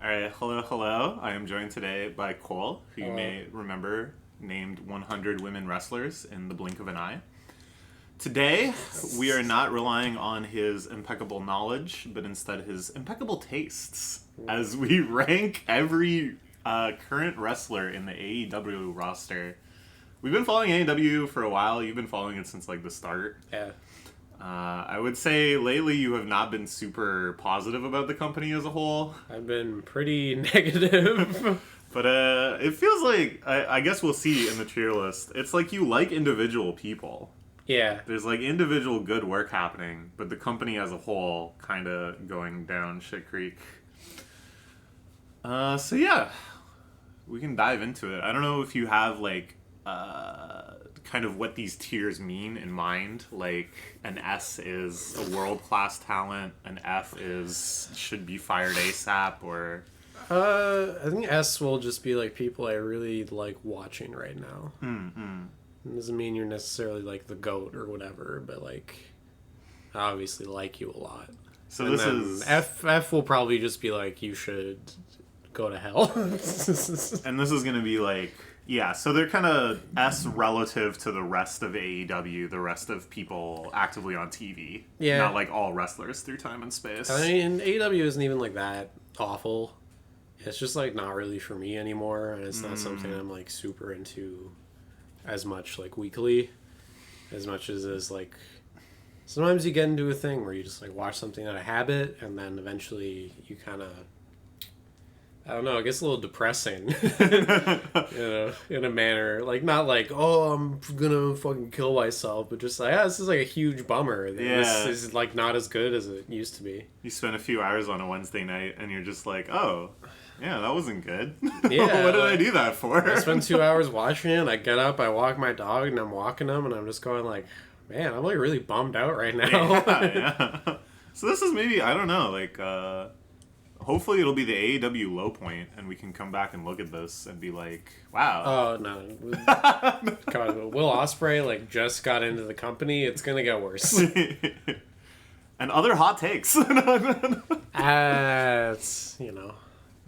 All right, hello, hello. I am joined today by Cole, who you Hello. may remember named 100 women wrestlers in the blink of an eye. Today, we are not relying on his impeccable knowledge, but instead his impeccable tastes, as we rank every current wrestler in the AEW roster. We've been following AEW for a while. You've been following it since like the start. Yeah. I would say lately you have not been super positive about the company as a whole. I've been pretty negative. But it feels like, I guess we'll see in the tier list, it's like you like individual people. Yeah. There's like individual good work happening, but the company as a whole kind of going down shit creek. So yeah, we can dive into it. I don't know if you have like kind of what these tiers mean in mind. Like an S is a world-class talent, an F is should be fired ASAP, or... I think S will just be like people I really like watching right now. It doesn't mean you're necessarily like the GOAT or whatever, but like I obviously like you a lot. So And this then is... F will probably just be like you should go to hell. And this is going to be like... Yeah, so they're kind of S relative to the rest of AEW, the rest of people actively on TV. Yeah. Not like all wrestlers through time and space. I mean, AEW isn't even like that awful. It's just like not really for me anymore, and it's not something I'm like super into as much like weekly, as much as like sometimes you get into a thing where you just like watch something out of habit, and then eventually you kind of, I don't know, it gets a little depressing, in a manner. Like, not like, oh, I'm gonna fucking kill myself, but just like, this is like a huge bummer. Yeah. This is like not as good as it used to be. You spend a few hours on a Wednesday night, and you're just like, oh, yeah, that wasn't good. Yeah, What did I do that for? I spend 2 hours watching it, I get up, I walk my dog, and I'm walking him, and I'm just going like, man, I'm like really bummed out right now. Yeah. So this is maybe, I don't know, like, hopefully it'll be the AEW low point, and we can come back and look at this and be like, wow. Oh, no. God, Will Ospreay, like, just got into the company. It's gonna get worse. And other hot takes. It's,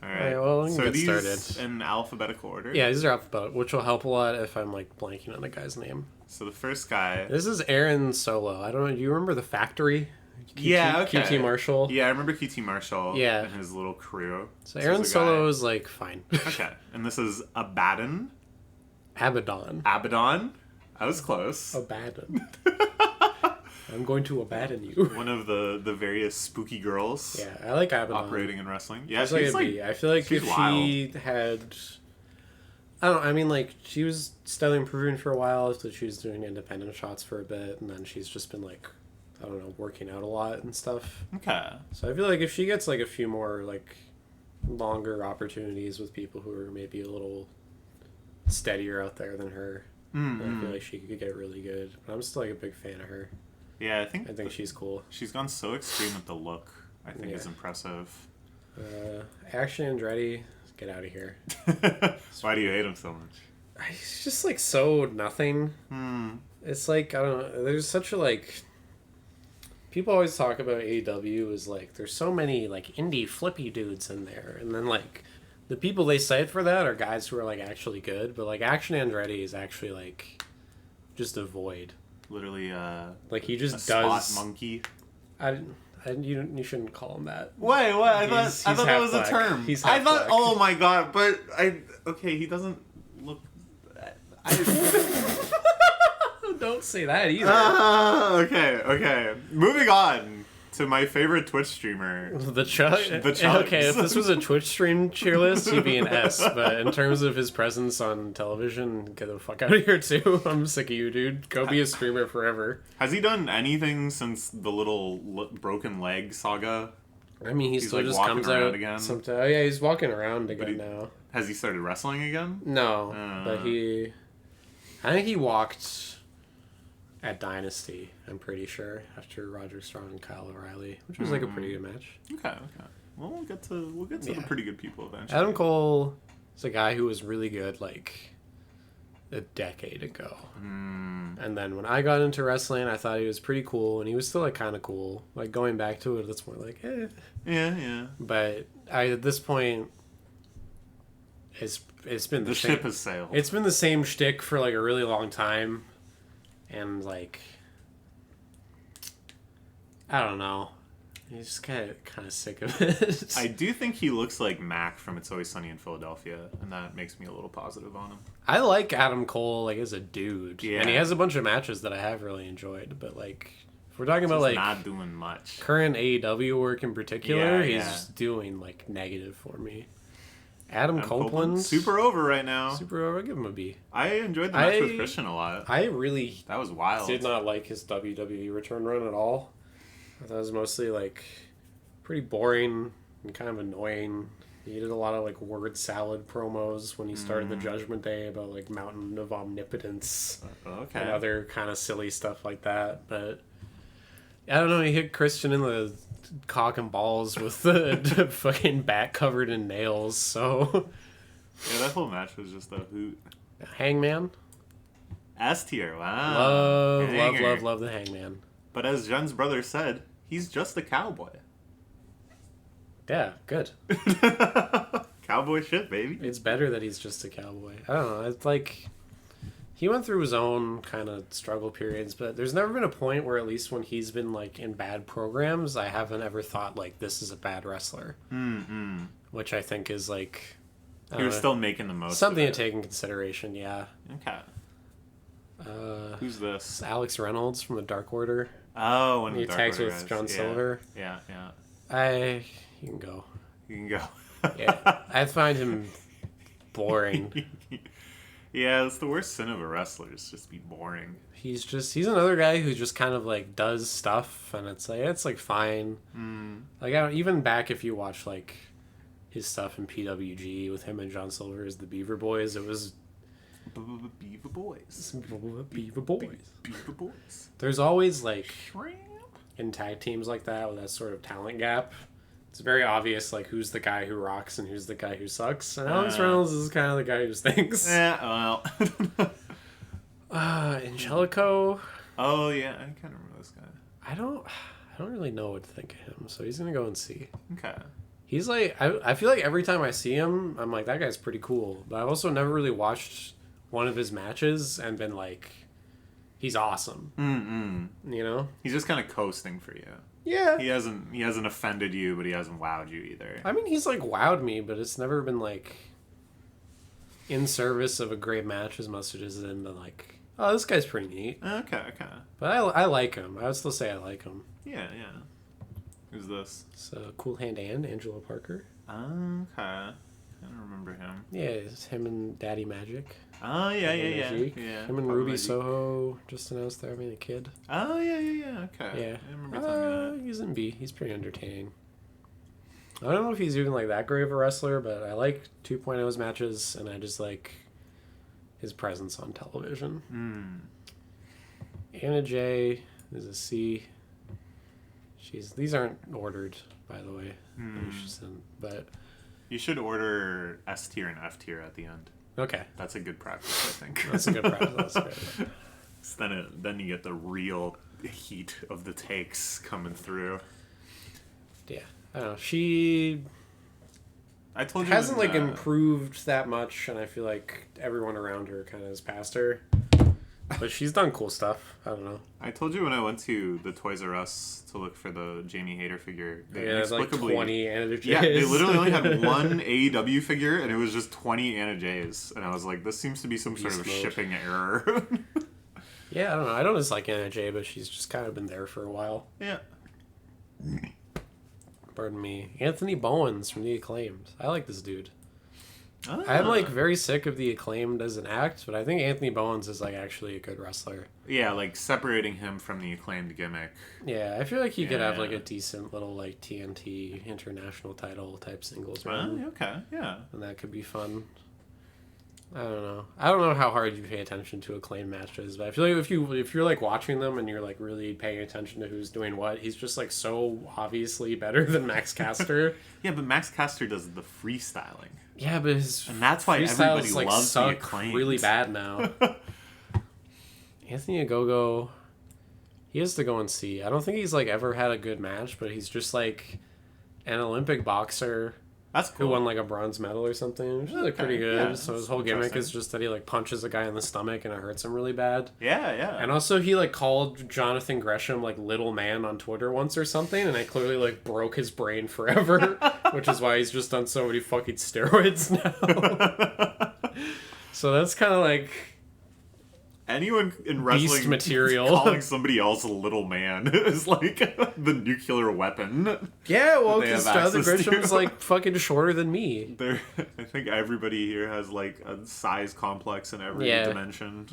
All right. well, we can so get these started. in alphabetical order. Yeah, these are alphabetical, which will help a lot if I'm, like, blanking on the guy's name. So the first guy. This is Aaron Solo. I don't know, do you remember The Factory? Yeah, okay. QT Marshall. Yeah, I remember QT Marshall. Yeah. And his little crew. So This Aaron is a guy. Solo is, like, fine. Okay. And this is Abaddon. Abaddon. Abaddon. I was close. Abaddon. I'm going to abandon you. One of the various spooky girls. Yeah, I like Abaddon. Operating in wrestling. Yeah, She's like she's a B. I feel like she's if wild. she had, I don't know, I mean, like, she was steadily improving for a while, so she was doing independent shots for a bit, and then she's just been, like, I don't know, working out a lot and stuff. Okay. So I feel like if she gets, like, a few more, like, longer opportunities with people who are maybe a little steadier out there than her, then I feel like she could get really good. But I'm still, like, a big fan of her. Yeah, I I think she's cool. she's gone so extreme with the look. I think Yeah. is impressive. Action Andretti, get out of here. Why do you hate him so much? He's just like so nothing. It's like, I don't know, there's such a like, people always talk about AEW as like there's so many like indie flippy dudes in there, and then like the people they cite for that are guys who are like actually good, but like Action Andretti is actually like just a void. Literally, Like he a just spot does. monkey. You shouldn't call him that. Wait, what? I He's thought that was half a black. term. He's I half thought. black. Oh my god! But okay, he doesn't look. Don't say that either. Okay. Moving on to my favorite Twitch streamer. The Chugs. The Chugs. Okay, if this was a Twitch stream cheer list, he'd be an S. But in terms of his presence on television, get the fuck out of here too. I'm sick of you, dude. Go be a streamer forever. Has he done anything since the little broken leg saga? I mean, he He's, still like, just walking comes around out again? sometimes. Oh yeah, he's walking around again he- now. Has he started wrestling again? No, Uh. but I think he walked at Dynasty. I'm pretty sure after Roger Strong and Kyle O'Reilly, which was like a pretty good match. Okay. Well, we'll get to the Yeah. pretty good people eventually. Adam Cole is a guy who was really good, like a decade ago. And then when I got into wrestling, I thought he was pretty cool, and he was still like kind of cool. Like going back to it, it's more like Yeah. But at this point, it's been the same, ship has sailed. It's been the same shtick for like a really long time, and like I don't know. He's just kind of sick of it. I do think he looks like Mac from It's Always Sunny in Philadelphia, and that makes me a little positive on him. I like Adam Cole like as a dude, Yeah. and he has a bunch of matches that I have really enjoyed. But like, if we're talking about He's like not doing much. current AEW work in particular, Yeah, he's yeah. just doing like negative for me. Adam Copeland, super over right now. super over. I'll give him a B. I enjoyed the match with Christian a lot. I really That was wild. did not like his WWE return run at all. I thought it was mostly like pretty boring and kind of annoying. He did a lot of like word salad promos when he started the Judgment Day about like Mountain of Omnipotence Okay. and other kind of silly stuff like that. But I don't know. He hit Christian in the cock and balls with the fucking back covered in nails. So Yeah, that whole match was just a hoot. Hangman, S tier, wow. love the Hangman. But as Jen's brother said, he's just a cowboy. Yeah, good. Cowboy shit, baby. It's better that he's just a cowboy. I don't know. It's like he went through his own kind of struggle periods, but there's never been a point where, at least when he's been like in bad programs, I haven't ever thought like this is a bad wrestler. Which I think is like He was still making the most. something of to it. take in consideration. Yeah. Okay. Who's this? It's Alex Reynolds from the Dark Order. Oh, when He the tags Dark with Order John guys. Silver. Yeah. You can go. You can go. Yeah, I find him boring. Yeah, it's the worst sin of a wrestler is just be boring. He's another guy who just kind of like does stuff, and it's like fine. Like even back if you watch like his stuff in PWG with him and John Silver as the Beaver Boys, it was Beaver Boys. Beaver Boys. Beaver Boys. There's always like Shrimp. in tag teams like that with that sort of talent gap. It's very obvious like who's the guy who rocks and who's the guy who sucks. And Alex Reynolds is kind of the guy who stinks. Yeah, well. Angelico. Oh yeah, I kind of remember this guy. I don't really know what to think of him, so he's gonna go and see. Okay. He's like I feel like every time I see him, I'm like that guy's pretty cool. But I've also never really watched one of his matches and been like, he's awesome. You know? He's just kind of coasting for you. Yeah. He hasn't offended you, but he hasn't wowed you either. I mean, he's like wowed me, but it's never been like in service of a great match as much as it's been like, oh, this guy's pretty neat. Okay. But I like him. I would still say I like him. Yeah. Who's this? So Cool Hand and Angela Parker. Okay. I don't remember him. Yeah, it's him and Daddy Magic. Oh yeah. Him and Papa Ruby Magic. Soho just announced they're having a kid. Oh yeah. Okay. Yeah. I remember telling me He's in B. He's pretty entertaining. I don't know if he's even like that great of a wrestler, but I like 2.0's matches, and I just like his presence on television. Anna J is a C. These aren't ordered, by the way. But You should order S tier and F tier at the end. okay, That's a good practice, I think. that's a good practice. That's good. So then you get the real heat of the takes coming through. Yeah, I don't know. She I told you hasn't when, like improved that much, and I feel like everyone around her kind of has passed her. But she's done cool stuff. I don't know. I told you when I went to the Toys R Us to look for the Jamie Hayter figure. They Yeah, there's like 20 Anna J's. Yeah, they literally only had one AEW figure, and it was just 20 Anna J's. And I was like, this seems to be some sort of Beast mode. shipping error. Yeah, I don't know. I don't dislike Anna J, but she's just kind of been there for a while. Yeah. Pardon me. Anthony Bowens from The Acclaimed. I like this dude. Ah. I'm like very sick of The Acclaimed as an act, but I think Anthony Bowens is like actually a good wrestler. Yeah, like separating him from the Acclaimed gimmick. Yeah, I feel like he could have like Yeah. a decent little like TNT international title type singles Oh, run, okay, yeah. and that could be fun. I don't know how hard you pay attention to Acclaimed matches, but I feel like if you're like watching them and you're like really paying attention to who's doing what, he's just like so obviously better than Max Caster. Yeah, but Max Caster does the freestyling. Yeah, but his And that's why everybody freestyles, like, loves the suck Acclaimed. really bad now. Anthony Ogogo, he has to go and see. I don't think he's like ever had a good match, but he's just like an Olympic boxer That's who cool. won like a bronze medal or something, which is like pretty good. Yeah, so his that's whole gimmick interesting. is just that he like punches a guy in the stomach and it hurts him really bad. Yeah, yeah. And also he like called Jonathan Gresham like little man on Twitter once or something, and it clearly like broke his brain forever, which is why he's just on so many fucking steroids now. So that's kind of like Anyone in wrestling beast material. calling somebody else a little man is like the nuclear weapon. Yeah, well, they have because Jonathan access to. Grisham's like fucking shorter than me. I think everybody here has like a size complex in every Yeah. dimension.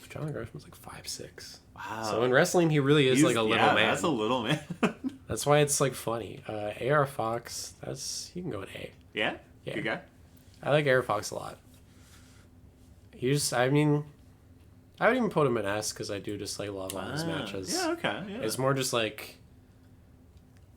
Jonathan Grisham's like 5'6". Wow. So in wrestling, he really is like a little man. That's a little man. That's why it's like funny. AR Fox, he can go with A. Yeah? Yeah. Good guy? I like AR Fox a lot. I would even put him in S because I do just like love all his matches. Yeah, okay. Yeah. It's more just like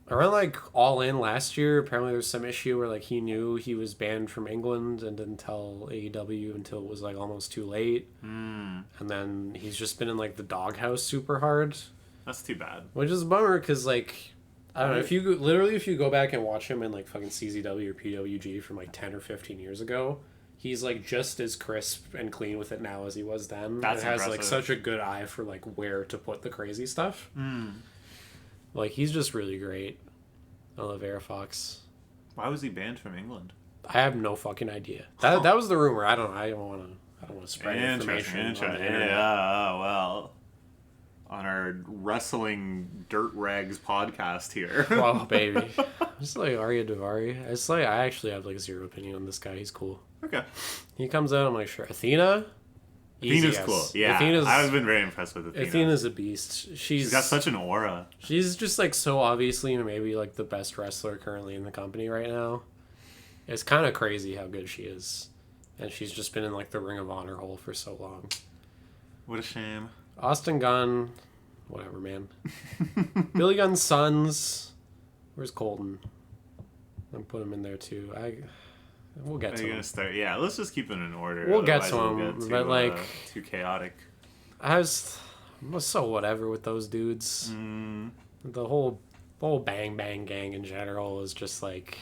around like All In last year. Apparently, there was some issue where like he knew he was banned from England and didn't tell AEW until it was like almost too late. And then he's just been in like the doghouse super hard, That's too bad. which is a bummer because like I don't know if you go back and watch him in like fucking CZW or PWG from like 10 or 15 years ago. He's like just as crisp and clean with it now as he was then. That's and has like impressive. such a good eye for like where to put the crazy stuff. Like he's just really great. I love Air Fox. Why was he banned from England? I have no fucking idea. That was the rumor. I don't want to spread information on the Interesting. internet. Yeah, well, on our wrestling dirt rags podcast here. Wow, baby. Just like Arya Davari. It's like I actually have like zero opinion on this guy. He's cool. Okay. He comes out. I'm like, sure. Athena. Easy Athena's as. cool. Yeah, I've been very impressed with Athena. Athena's a beast. She's got such an aura. She's just like so obviously maybe like the best wrestler currently in the company right now. It's kind of crazy how good she is. And she's just been in like the Ring of Honor hole for so long. What a shame. Austin Gunn, whatever, man. Billy Gunn's sons. Where's Colton? I'm put him in there too. We'll get to Are you him. gonna start? Yeah, let's just keep it in order. We'll get otherwise to we'll him, get but, like, too chaotic. I was so whatever with those dudes. The whole Bang Bang gang in general is just like,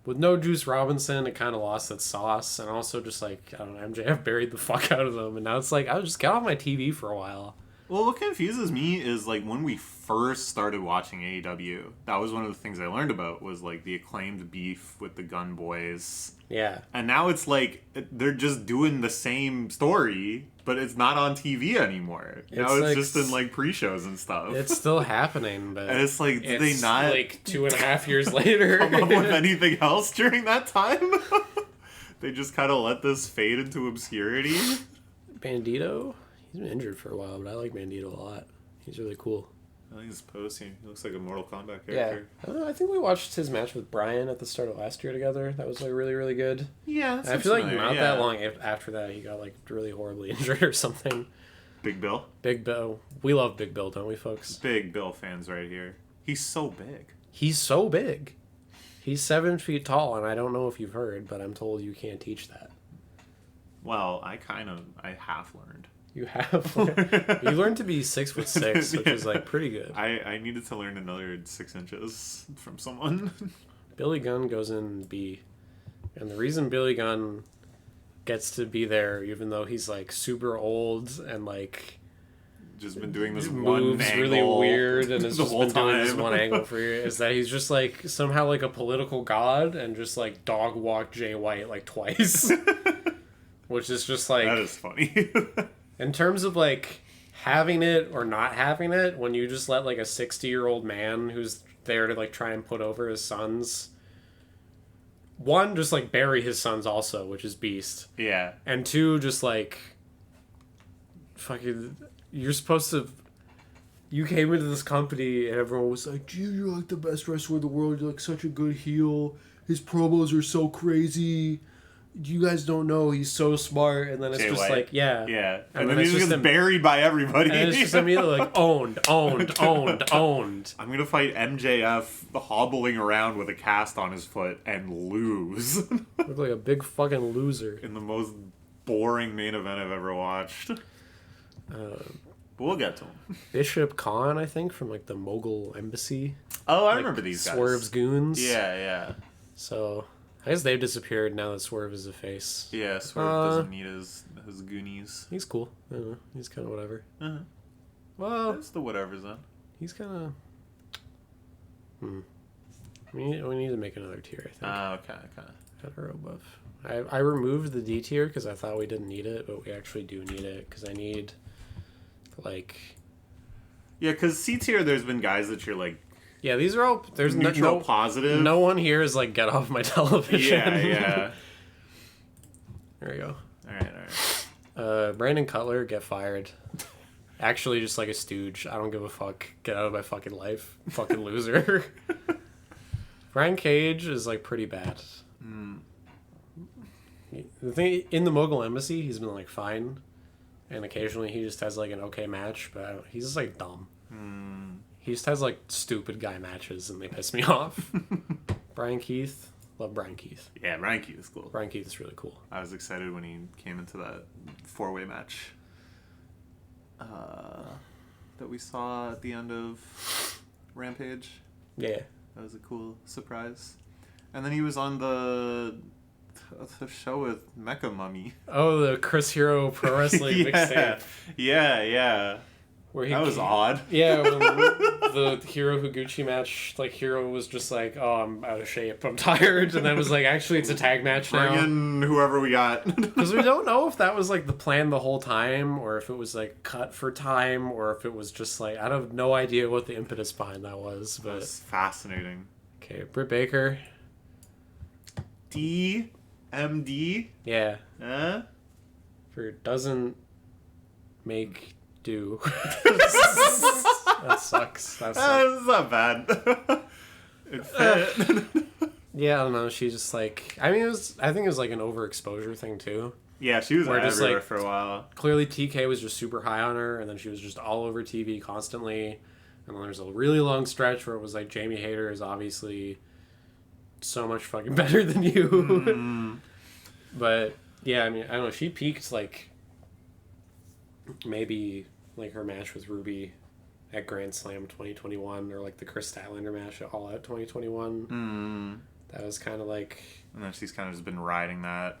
with no Juice Robinson, it kind of lost its sauce, and also just like I don't know, MJF buried the fuck out of them, and now it's like I'll just get off my TV for a while. Well, what confuses me is like when we first started watching AEW, that was one of the things I learned about was like the Acclaimed beef with the Gun Boys. Yeah, And now it's like they're just doing the same story, but it's not on TV anymore. Now it's like, just in like pre-shows and stuff. it's still happening, but and it's like, did they not like 2.5 years later come up with anything else during that time? They just kind of let this fade into obscurity. Bandito? He's been injured for a while, but I like Bandito a lot. He's really cool. I think his pose, he looks like a Mortal Kombat Yeah. character. I think we watched his match with Brian at the start of last year together. That was like really, really good. Yeah, I feel like not that long after that he got like really horribly injured or something. Big Bill. Big Bill. We love Big Bill, don't we, folks? Big Bill fans right here. He's so big. He's so big. He's 7 feet tall, and I don't know if you've heard, but I'm told you can't teach that. Well, I half learned. You have. You learned to be 6'6", which is like pretty good. I needed to learn another 6 inches from someone. Billy Gunn goes in B. And the reason Billy Gunn gets to be there, even though he's like super old and like Just been doing this moves one angle really weird and has the just whole been doing this time. one angle for you, is that he's just like somehow like a political god and just like dog walked Jay White like twice. Which is just like, That is funny. in terms of like having it or not having it, when you just let like a 60-year-old man who's there to like try and put over his sons, one, just like bury his sons also, which is beast. Yeah. And two, just like fucking, you're supposed to, you came into this company and everyone was like, gee, you're like the best wrestler in the world, you're like such a good heel, his promos are so crazy, you guys don't know, he's so smart, and then it's Jay just White. like, yeah. Yeah. And And then then it's he just gets buried by everybody. And it's just immediately like, owned. I'm gonna fight MJF hobbling around with a cast on his foot and lose. Look like a big fucking loser. In the most boring main event I've ever watched. But we'll get to him. Bishop Khan, I think, from like the Mogul Embassy. Oh, I Like, remember these guys. Swerve's goons. Yeah. So, I guess they've disappeared now that Swerve is a face. Yeah, Swerve doesn't need his Goonies. He's cool. I don't know. He's kind of whatever. Uh-huh. Well, That's the whatevers then. he's kind of... We need to make another tier, I think. Okay. Hetero buff. I removed the D tier because I thought we didn't need it, but we actually do need it because I need, like... Yeah, because C tier, there's been guys that you're like Yeah, these are all... There's neutral positive. No one here is like, get off my television. Yeah. There we go. Alright. Brandon Cutler, get fired. Actually, just like a stooge. I don't give a fuck. Get out of my fucking life. Fucking loser. Brian Cage is like pretty bad. The thing in the Mogul Embassy, he's been like fine, and occasionally he just has like an okay match, but he's just like dumb. He just has like stupid guy matches, and they piss me off. Brian Keith, love Brian Keith. Yeah, Brian Keith is cool. Brian Keith is really cool. I was excited when he came into that 4-way match that we saw at the end of Rampage. Yeah. That was a cool surprise. And then he was on the show with Mecha Mummy. Oh, the Chris Hero Pro Wrestling mixtape. Yeah. Where That was odd. Yeah, when the Hiro Higuchi match, like Hiro was just like, "Oh, I'm out of shape. I'm tired," and then was like, "Actually, it's a tag match now." Bring in whoever we got. Because we don't know if that was like the plan the whole time, or if it was like cut for time, or if it was just like I have no idea what the impetus behind that was. But That's fascinating. Okay, Britt Baker. DMD. Yeah. Huh? For doesn't make do. That sucks. That sucks. It's not bad. It fit. Yeah, I don't know. She just like I think it was like an overexposure thing too. Yeah, she was Where just, everywhere like, for a while. Clearly TK was just super high on her, and then she was just all over TV constantly. And then there's a really long stretch where it was like Jamie Hayter is obviously so much fucking better than you. But yeah, I mean, I don't know. She peaked like maybe like her match with Ruby at Grand Slam 2021, or like the Chris Statlander match at All Out 2021. That was kind of like... And then she's kind of just been riding that.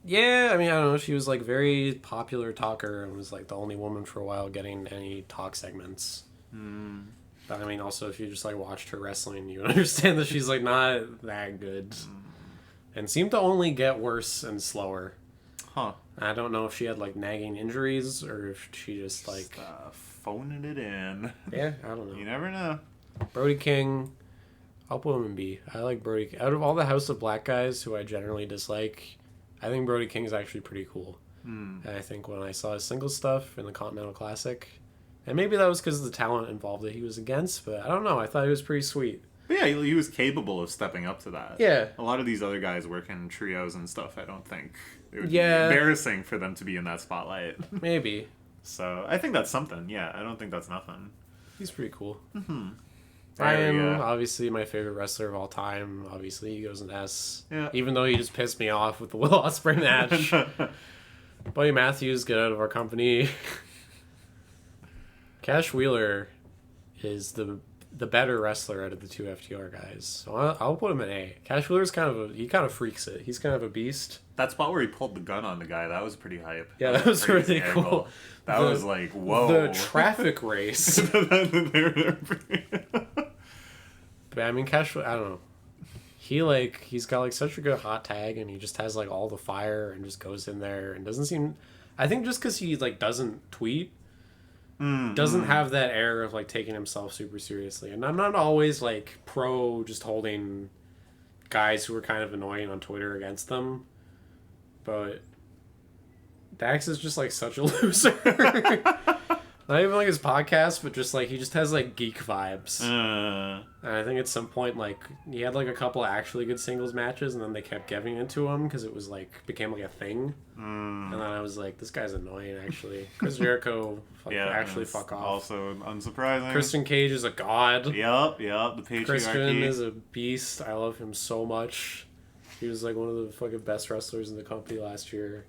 Yeah, I mean, I don't know. She was like very popular talker and was like the only woman for a while getting any talk segments. But I mean, also if you just like watched her wrestling, you would understand that she's like not that good. And seemed to only get worse and slower. Huh. I don't know if she had like nagging injuries or if she just like... phoning it in. Yeah, I don't know. You never know. Brody King, I'll put him in B. I like Brody. Out of all the House of Black guys who I generally dislike, I think Brody King is actually pretty cool. And I think when I saw his single stuff in the Continental Classic, and maybe that was because of the talent involved that he was against, but I don't know. I thought he was pretty sweet. But yeah, he was capable of stepping up to that. Yeah. A lot of these other guys work in trios and stuff. I don't think it would Yeah. be embarrassing for them to be in that spotlight. Maybe. So I think that's something. Yeah, I don't think that's nothing. He's pretty cool. Very, Brian, obviously my favorite wrestler of all time. Obviously, he goes in S. Yeah. Even though he just pissed me off with the Will Ospreay match. Buddy Matthews, get out of our company. Cash Wheeler is the better wrestler out of the two FTR guys. So I'll put him in A. Cash Wheeler's he kind of freaks it. He's kind of a beast. That spot where he pulled the gun on the guy, that was pretty hype. Yeah, that was a crazy really angle. cool. That was like, whoa. The traffic race. But I mean, Cash, I don't know. He's got like such a good hot tag, and he just has like all the fire and just goes in there and doesn't seem... I think just because he like doesn't tweet, doesn't have that air of like taking himself super seriously. And I'm not always like pro just holding guys who are kind of annoying on Twitter against them, but Dax is just like such a loser. Not even like his podcast, but just like he just has like geek vibes. Uh, And I think at some point, like he had like a couple actually good singles matches, and then they kept giving it to him because it was like became like a thing. And then I was like, this guy's annoying. Actually, Chris Jericho, actually fuck off. Also unsurprising. Christian Cage is a god. Yep. The patriarchy. Christian is a beast. I love him so much. He was like one of the fucking best wrestlers in the company last year.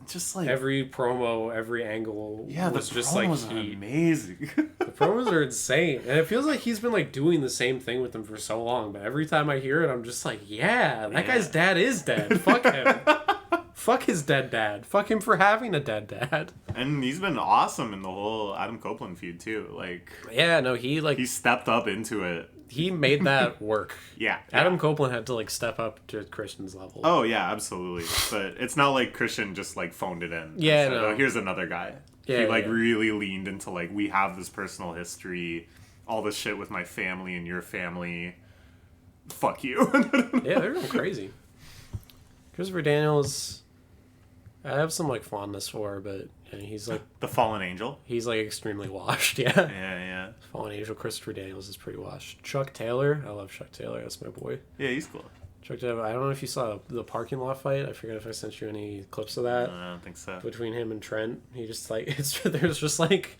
Just like Every promo, every angle was just like heat. Amazing. The promos are insane. And it feels like he's been like doing the same thing with them for so long, but every time I hear it I'm just like, yeah, that guy's dad is dead. Fuck him. Fuck his dead dad. Fuck him for having a dead dad. And he's been awesome in the whole Adam Copeland feud too. Like he stepped up into it. He made that work. Yeah. Adam Copeland had to like step up to Christian's level. Oh yeah, absolutely. But it's not like Christian just like phoned it in. Yeah, said, no. Oh, here's another guy. Yeah, he like really leaned into like, we have this personal history, all this shit with my family and your family. Fuck you. Yeah, they're going crazy. Christopher Daniels, I have some like fondness for, but he's like the fallen angel. He's like extremely washed. Yeah. Yeah. Fallen angel Christopher Daniels is pretty washed. Chuck Taylor, I love Chuck Taylor. That's my boy. Yeah, he's cool. Chuck Taylor. I don't know if you saw the parking lot fight. I forget if I sent you any clips of that. I don't think so. Between him and Trent, he just like there's just like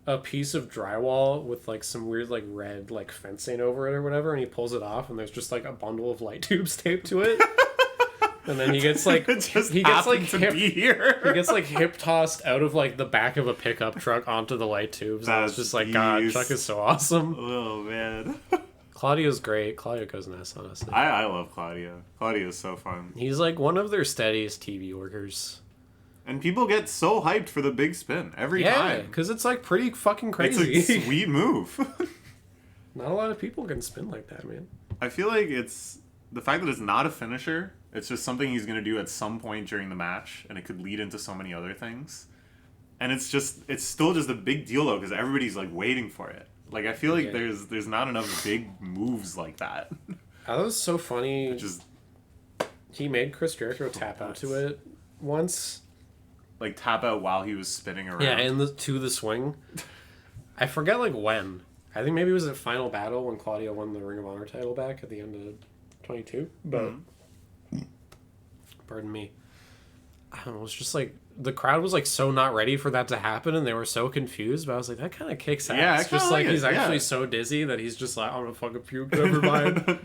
a piece of drywall with like some weird like red like fencing over it or whatever, and he pulls it off, and there's just like a bundle of light tubes taped to it. And then he gets like he gets like hip tossed out of like the back of a pickup truck onto the light tubes. And it's just like, God, Chuck is so awesome. Oh man. Claudio's great. Claudio goes nuts, honestly. I love Claudio. Claudio is so fun. He's like one of their steadiest TV workers. And people get so hyped for the big spin every time. Yeah, because it's like pretty fucking crazy. It's a sweet move. Not a lot of people can spin like that, man. I feel like it's the fact that it's not a finisher. It's just something he's going to do at some point during the match, and it could lead into so many other things. And it's still just a big deal, though, because everybody's, like, waiting for it. Like, I feel like there's not enough big moves like that. That was so funny. Just he made Chris Jericho tap out to it once. Like, tap out while he was spinning around. Yeah, to the swing. I forget, like, when. I think maybe it was at Final Battle when Claudio won the Ring of Honor title back at the end of 22. But... Pardon me. I don't know, it was just like the crowd was like so not ready for that to happen, and they were so confused. But I was like, that kind of kicks ass. Yeah, it's just like he's actually so dizzy that he's just like, I'm gonna fucking puke. Never mind.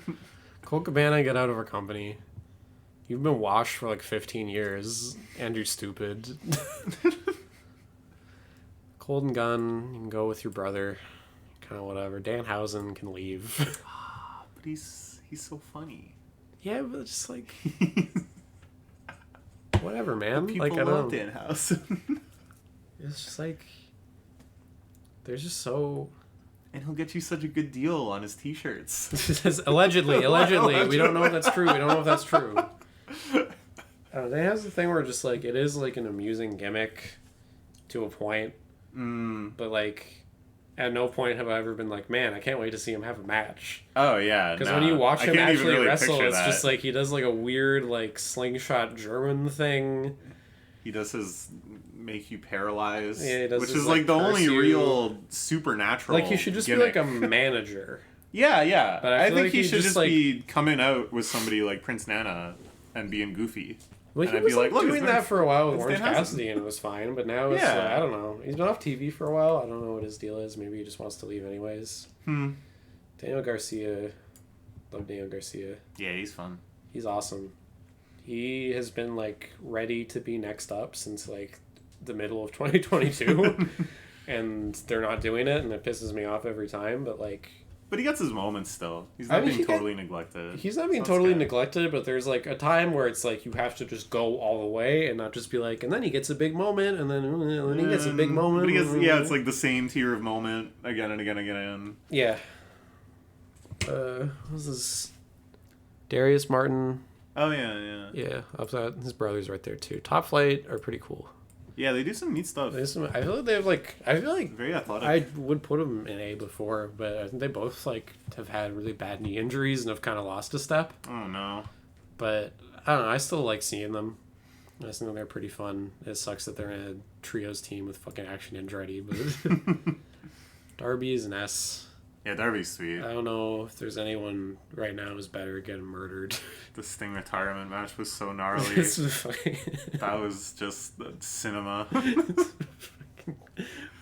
Colt Cabana, get out of our company. You've been washed for like 15 years, and you're stupid. Cold and Gun, you can go with your brother. Kind of whatever. Danhausen can leave. But he's so funny. Yeah, but just like. Whatever, man. People like I love don't. Danhausen. It's just like they're just so. And he'll get you such a good deal on his t-shirts. allegedly, we don't know if that's true. They has the thing where just like it is like an amusing gimmick to a point, but like at no point have I ever been like, man, I can't wait to see him have a match. Oh yeah, because when you watch him actually really wrestle, it's that. just like he does like a weird like slingshot German thing. He does his make you paralyzed, yeah, he does which his, is like the only you. Real supernatural. Like he should just gimmick. be like a manager. Yeah. But I think like he should just like, be coming out with somebody like Prince Nana and being goofy. Well, he and was like doing that for a while with Orange Danhausen. Cassidy, and it was fine. But now it's I don't know. He's been off TV for a while. I don't know what his deal is. Maybe he just wants to leave anyways. Daniel Garcia, love Daniel Garcia. Yeah, he's fun. He's awesome. He has been like ready to be next up since like the middle of 2022, and they're not doing it, and it pisses me off every time. But like. But he gets his moments still. He's not being totally neglected. He's not being totally neglected, but there's like a time where it's like you have to just go all the way and not just be like, and then he gets a big moment, and then he gets a big moment. But it's like the same tier of moment again and again and again. Yeah. What's this? Darius Martin. Oh yeah. Yeah, his brother's right there too. Top Flight are pretty cool. Yeah, they do some neat stuff. I feel like they have like. I feel like very athletic. I would put them in A before, but I think they both like have had really bad knee injuries and have kind of lost a step. Oh no. But I don't know. I still like seeing them. I just think they're pretty fun. It sucks that they're in a trios team with fucking Action Andretti, but Darby's an S. Yeah, Darby's sweet. I don't know if there's anyone right now who's better at getting murdered. The Sting retirement match was so gnarly. It's funny. That was just cinema.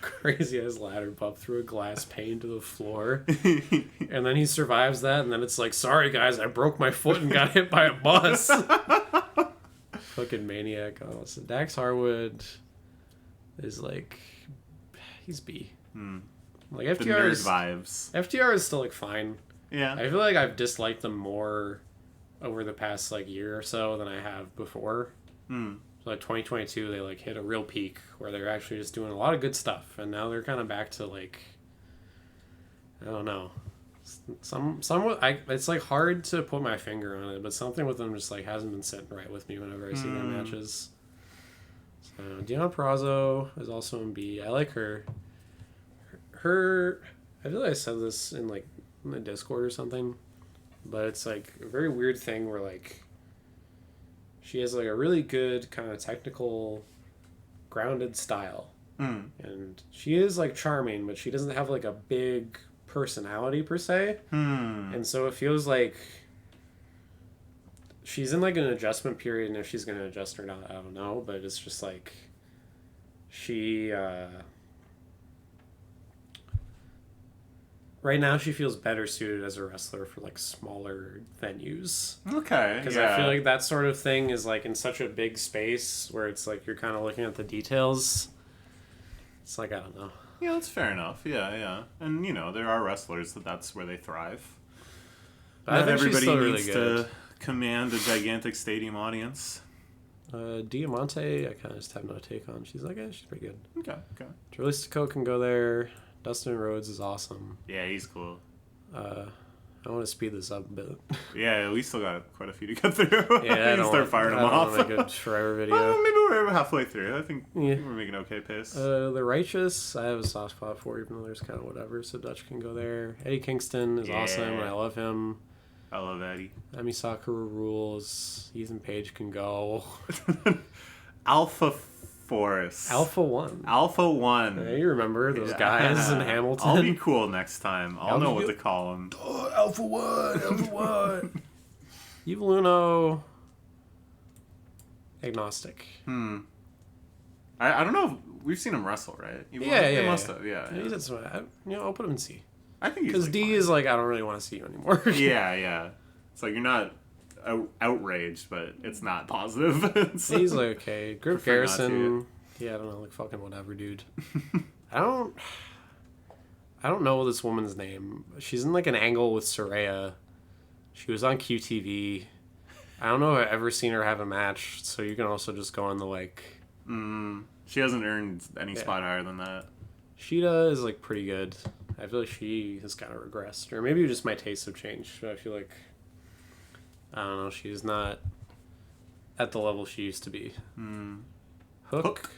Crazy ass ladder bump through a glass pane to the floor. And then he survives that, and then it's like, sorry guys, I broke my foot and got hit by a bus. Fucking maniac. Oh, so Dax Harwood is like, he's B. Like The FTR nerd is vibes. FTR is still like fine. Yeah. I feel like I've disliked them more over the past like year or so than I have before. So like 2022, they like hit a real peak where they're actually just doing a lot of good stuff, and now they're kind of back to like, I don't know, it's like hard to put my finger on it, but something with them just like hasn't been sitting right with me whenever I see their matches. So Deonna Purrazzo is also in B. I like her. I feel like I said this in like in the Discord or something, but it's like a very weird thing where like she has like a really good kind of technical grounded style, and she is like charming, but she doesn't have like a big personality per se, and so it feels like she's in like an adjustment period, and if she's gonna adjust or not, I don't know, but it's just like she right now she feels better suited as a wrestler for like smaller venues. Okay. Because I feel like that sort of thing is like in such a big space where it's like you're kind of looking at the details. It's like, I don't know. Yeah, that's fair enough. Yeah. And, you know, there are wrestlers that's where they thrive. I think she's everybody still really needs good. to command a gigantic stadium audience. Diamante, I kind of just have no take on. She's like, she's pretty good. Okay. Drilistico can go there. Dustin Rhodes is awesome. Yeah, he's cool. I want to speed this up a bit. Yeah, we still got quite a few to get through. Yeah, I don't start firing them off. Make a forever video. Maybe we're halfway through. I think we're making okay pace. The Righteous, I have a soft spot for, even though there's kind of whatever, so Dutch can go there. Eddie Kingston is awesome, and I love him. I love Eddie. Emi Sakura rules. Ethan Page can go. Alpha Force. Alpha 1. Alpha 1. Yeah, you remember those guys in Hamilton? I'll be cool next time. I'll know what to call them. Oh, Alpha 1! Alpha 1! Evil Uno. Agnostic. I don't know. We've seen him wrestle, right? Yeah. Must have. Yeah. That's what I'll put him in C. I think he's because like, D fine. is like, I don't really want to see you anymore. Yeah. It's like you're not outraged, but it's not positive. He's like, okay. Griff Prefer not Garrison. Yeah, I don't know, like fucking whatever, dude. I don't know this woman's name. She's in like an angle with Soraya. She was on QTV. I don't know if I've ever seen her have a match, so you can also just go on the like. She hasn't earned any spot higher than that. Sheeta is like pretty good. I feel like she has kind of regressed, or maybe just my tastes have changed. I feel like, I don't know, she's not at the level she used to be. Hook.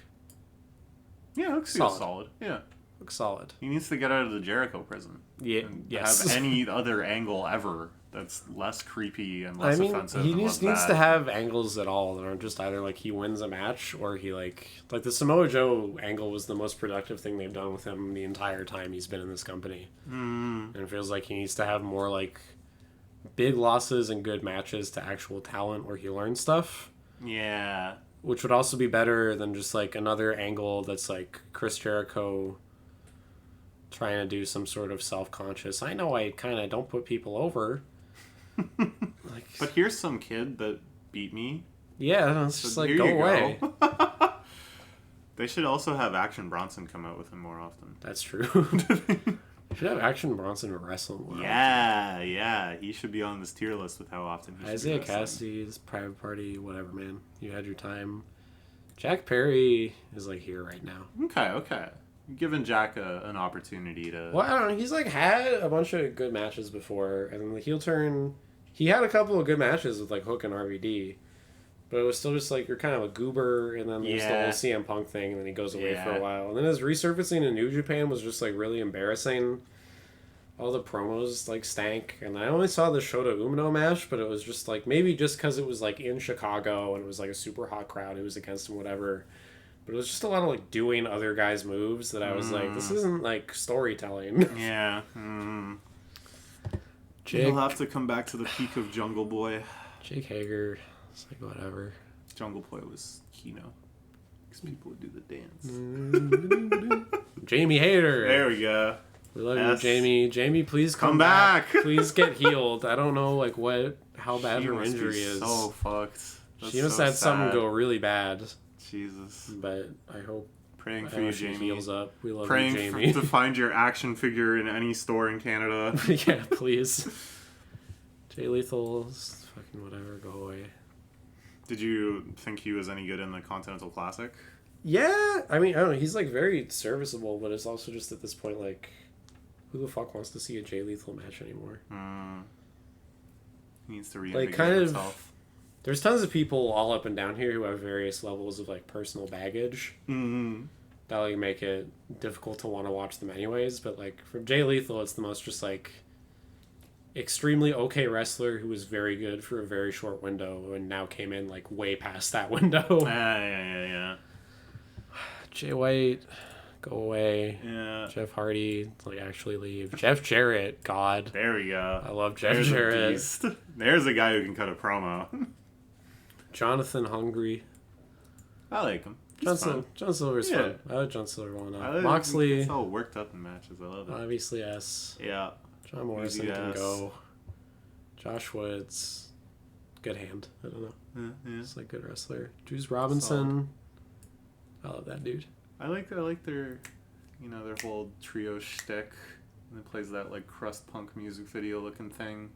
Yeah, Hook's solid. Yeah. Hook's solid. He needs to get out of the Jericho prison. Yeah. And Yes. have any other angle ever that's less creepy and less offensive. He needs to have angles at all that aren't just either like he wins a match or he like the Samoa Joe angle was the most productive thing they've done with him the entire time he's been in this company. And it feels like he needs to have more like big losses and good matches to actual talent where he learns stuff. Yeah. Which would also be better than just like another angle that's like Chris Jericho trying to do some sort of self-conscious. I know I kind of don't put people over. Like, but here's some kid that beat me. Yeah, it's just like, go away. They should also have Action Bronson come out with him more often. That's true. Should have Action Bronson wrestle more often. Yeah. He should be on this tier list with how often he Isaiah should be wrestling. Cassidy's Private Party, whatever, man. You had your time. Jack Perry is like here right now. Okay. Giving Jack an opportunity to... Well, I don't know. He's like had a bunch of good matches before, and then the heel turn... He had a couple of good matches with like Hook and RVD, but it was still just like you're kind of a goober, and then there's the whole CM Punk thing, and then he goes away for a while. And then his resurfacing in New Japan was just like really embarrassing. all the promos like stank, and I only saw the Shota Umino match, but it was just like maybe just because it was like in Chicago and it was like a super hot crowd who was against him, whatever. But it was just a lot of like doing other guys' moves that I was like, this isn't like storytelling. Yeah. Jake, He'll have to come back to the peak of Jungle Boy. Jake Hager, it's like whatever. Jungle Boy was Kino. Because people would do the dance. Jamie Hayter. There we go. We love you, Jamie. Jamie, please come back. Please get healed. I don't know like how bad She her must injury be is. so fucked. That's She must so have had something sad. go really bad. Jesus. But I hope Praying for you, she Jamie. heals up. We love Praying you, Jamie. to find your action figure in any store in Canada. Yeah, please. Jay Lethal's fucking whatever, go away. Did you think he was any good in the Continental Classic? Yeah, I mean, I don't know. He's like very serviceable, but it's also just at this point like, who the fuck wants to see a Jay Lethal match anymore? He needs to reinvigorate Like kind himself. There's tons of people all up and down here who have various levels of like personal baggage that like make it difficult to want to watch them anyways. But like for Jay Lethal, it's the most just like extremely okay wrestler who was very good for a very short window and now came in like way past that window. Yeah. Jay White, go away. Yeah. Jeff Hardy, like actually leave. Jeff Jarrett, God. There we go. I love Jeff There's Jarrett. a beast. There's a guy who can cut a promo. Jonathan Hungry. I like him. John Silver's Yeah. fun. I like John Silver one I up. like Moxley, It's all worked up in matches. I love it. obviously S. Yeah. John Morrison can yes. go. Josh Woods, good hand. I don't know. Yeah. He's like good wrestler. Juice Robinson. I love that dude. I like their their whole trio shtick. And it plays that like crust punk music video looking thing.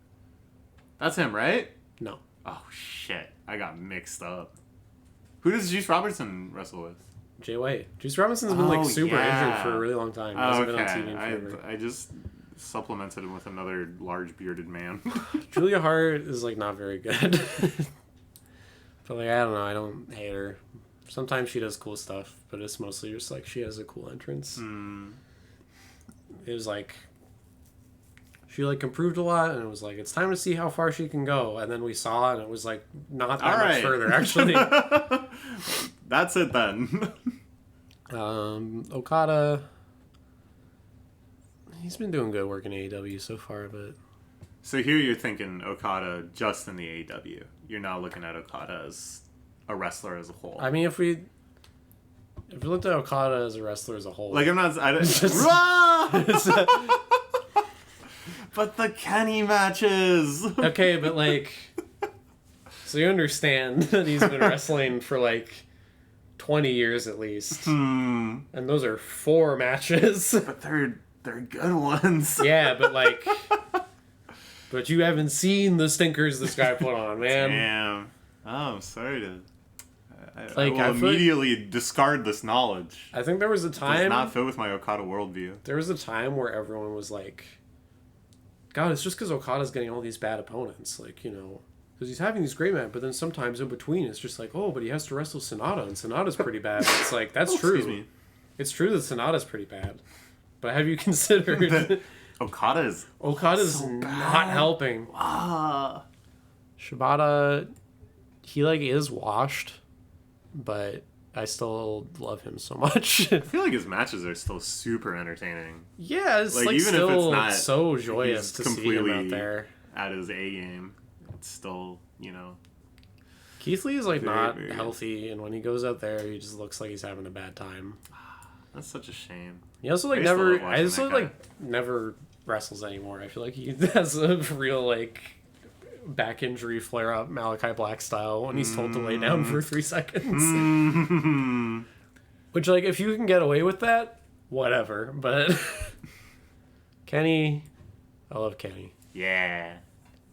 That's him, right? No. Oh shit! I got mixed up. Who does Juice Robertson wrestle with? Jay White. Juice Robinson's been like super injured for a really long time. He Oh, hasn't okay. been on TV in forever. I just supplemented him with another large bearded man. Julia Hart is like not very good. But like I don't know, I don't hate her. Sometimes she does cool stuff, but it's mostly just like she has a cool entrance. It was like she like improved a lot, and it was like it's time to see how far she can go. And then we saw, and it was like not that much further actually. That's it then. Okada, he's been doing good work in AEW so far, but So here you're thinking Okada just in the AEW. You're not looking at Okada as a wrestler as a whole. I mean, if we looked at Okada as a wrestler as a whole, Like I'm not. But the Kenny matches. okay, but like, so you understand that he's been wrestling for like 20 years at least, and those are 4 matches. But they're good ones. Yeah, but like, but you haven't seen the stinkers this guy put on, man. Damn. Oh, I'm sorry to. I Like, will I feel immediately discard this knowledge. I think there was a It does time. not fit with my Okada worldview. There was a time where everyone was like, God, it's just because Okada's getting all these bad opponents. Like, you know, because he's having these great matches, but then sometimes in between it's just like, oh, but he has to wrestle Sonata, and Sonata's pretty bad. And it's like, that's true. Excuse me. It's true that Sonata's pretty bad. But have you considered Okada's so not bad. helping? Shibata, he like is washed, but I still love him so much. I feel like his matches are still super entertaining. Yeah, it's Like, like even if still it's not- so joyous he's to see him out completely there. At his A game, it's still, Keith Lee is like Very, not very- healthy, and when he goes out there, he just looks like he's having a bad time. That's such a shame. He also like I used to never. love I watching also that guy. like never wrestles anymore. I feel like he has a real like back injury flare up Malachi Black style when he's told to lay down for 3 seconds. Which like if you can get away with that, whatever. But Kenny, I love Kenny. Yeah.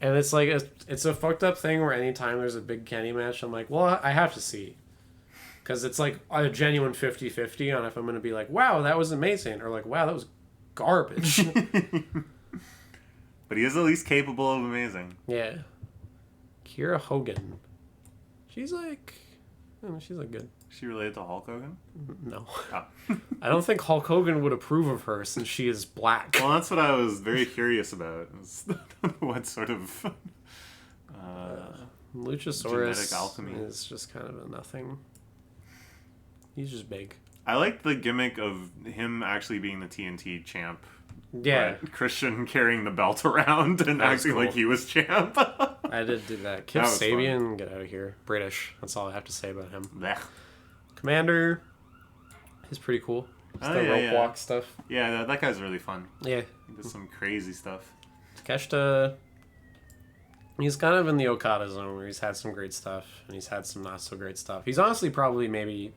And it's like it's a fucked up thing where anytime there's a big Kenny match, I'm like, well, I have to see. Because it's like a genuine 50-50 on if I'm going to be like, wow, that was amazing. Or like, wow, that was garbage. But he is at least capable of amazing. Yeah. Kira Hogan. She's like, she's like good. Is she related to Hulk Hogan? No. Oh. I don't think Hulk Hogan would approve of her since she is black. Well, that's what I was very curious about. What sort of Luchasaurus genetic alchemy is just kind of a nothing. He's just big. I like the gimmick of him actually being the TNT champ. Yeah. But Christian carrying the belt around and acting cool. like he was champ. I did do that. Kip That was Sabian, get out of here. British. That's all I have to say about him. Blech. Commander, he's pretty cool. Just the rope walk stuff. Yeah, that guy's really fun. Yeah. He does some crazy stuff. Takeshita, he's kind of in the Okada zone where he's had some great stuff and he's had some not so great stuff. He's honestly probably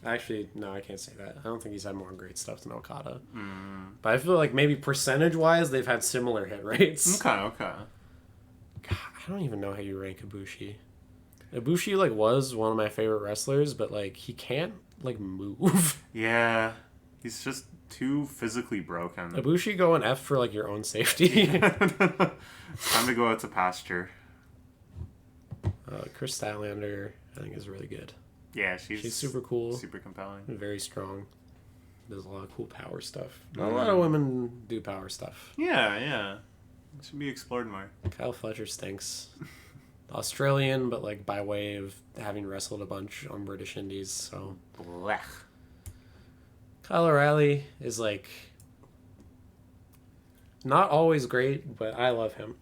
actually, no, I can't say that. I don't think he's had more great stuff than Okada. But I feel like maybe percentage-wise, they've had similar hit rates. Okay. God, I don't even know how you rank Ibushi. Ibushi, like, was one of my favorite wrestlers, but, like, he can't, like, move. Yeah. He's just too physically broken. Ibushi, go an F for, like, your own safety. Time to go out to pasture. Chris Statlander, I think, is really good. Yeah, she's super cool. Super compelling. Very strong. Does a lot of cool power stuff. Not a lot of women do power stuff. Yeah. It should be explored more. Kyle Fletcher stinks. Australian, but like by way of having wrestled a bunch on British Indies, so. Blech. Kyle O'Reilly is like not always great, but I love him.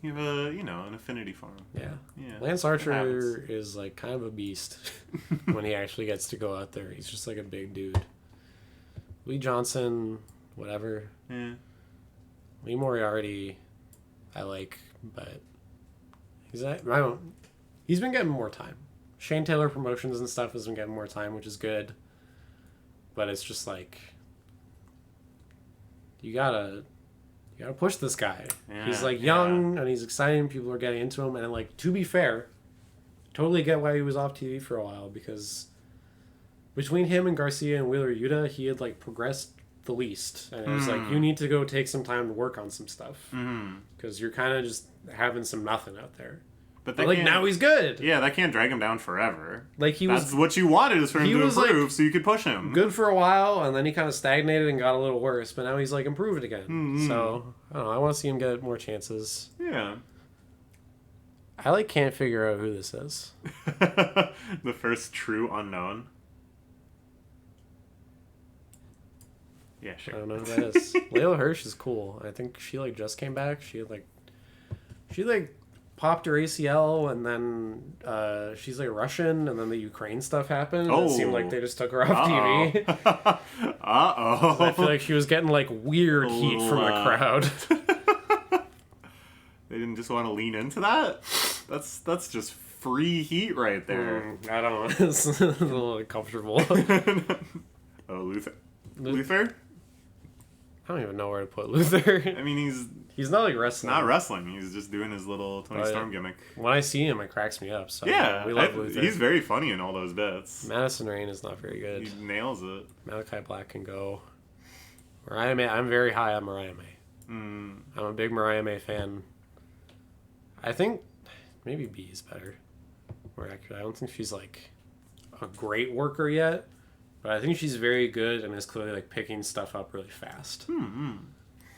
You have an affinity for him. Yeah. Lance Archer is like kind of a beast when he actually gets to go out there. He's just like a big dude. Lee Johnson, whatever. Yeah. Lee Moriarty, I like, but he's been getting more time. Shane Taylor Promotions and stuff has been getting more time, which is good. But it's just like you gotta push this guy. Yeah, he's like young and he's exciting. People are getting into him, and like to be fair, totally get why he was off TV for a while, because between him and Garcia and Wheeler Yuta, he had like progressed the least, and it was like, you need to go take some time to work on some stuff because you're kind of just having some nothing out there. But like now he's good. Yeah, that can't drag him down forever. Like that's what you wanted, is for him to improve, like, so you could push him. Good for a while, and then he kind of stagnated and got a little worse. But now he's like improved again. So I don't know. I want to see him get more chances. Yeah. I like can't figure out who this is. The first true unknown. Yeah, sure. I don't know who that is. Layla Hirsch is cool. I think she like just came back. She popped her ACL, and then she's like Russian, and then the Ukraine stuff happened. And it seemed like they just took her off TV. I feel like she was getting like weird heat from the crowd. They didn't just want to lean into that? That's just free heat right there. I don't know. It's a little uncomfortable. Luther? I don't even know where to put Luther. I mean, he's not like wrestling. Not wrestling. He's just doing his little Tony Storm gimmick. When I see him, it cracks me up. So yeah, we love Luther. He's very funny in all those bits. Madison Rayne is not very good. He nails it. Malachi Black can go. Mariah May. I'm very high on Mariah May. I'm a big Mariah May fan. I think maybe B is better. More accurate. I don't think she's like a great worker yet. But I think she's very good and is clearly like picking stuff up really fast. And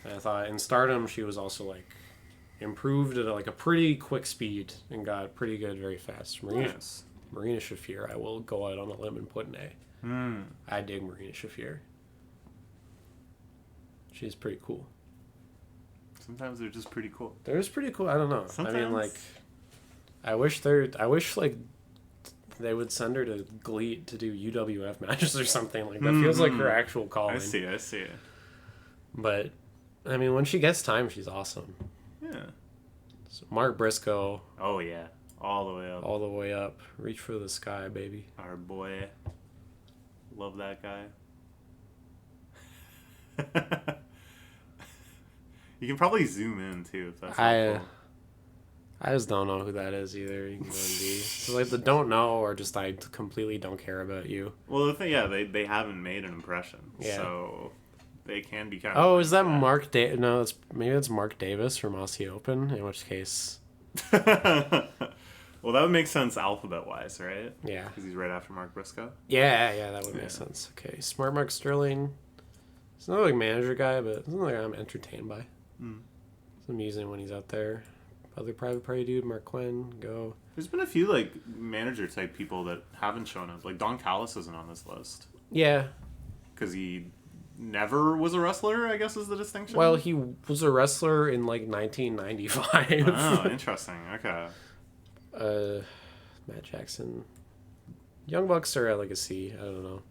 I thought in Stardom she was also like improved at like a pretty quick speed and got pretty good very fast. Marina Shafir, I will go out on a limb and put an A. I dig Marina Shafir. She's pretty cool. Sometimes they're just pretty cool. They're just pretty cool. I don't know. Sometimes... I mean, like, I wish like they would send her to GLEAT to do UWF matches or something. Like, that feels like her actual calling. I see. But, I mean, when she gets time, she's awesome. Yeah. So Mark Briscoe. Oh, yeah. All the way up. All the way up. Reach for the sky, baby. Our boy. Love that guy. You can probably zoom in, too, if that's helpful. I just don't know who that is either. You can go and D. So like the don't know, or just I completely don't care about you. Well, the thing, they haven't made an impression, so they can be kind of. Oh, is that Mark? Maybe it's Mark Davis from Aussie Open. In which case, Well, that would make sense alphabet-wise, right? Yeah. Because he's right after Mark Briscoe. Yeah, that would make sense. Okay, Smart Mark Sterling. He's not like manager guy, but it's not like I'm entertained by. It's amusing when he's out there. Other private party dude, Mark Quinn, go. There's been a few like manager type people that haven't shown up. Like Don Callis isn't on this list Yeah. because he never was a wrestler, I guess is the distinction. Well, he was a wrestler in like 1995. Oh, interesting. Okay. Matt Jackson. Young Bucks are at like a C. I don't know.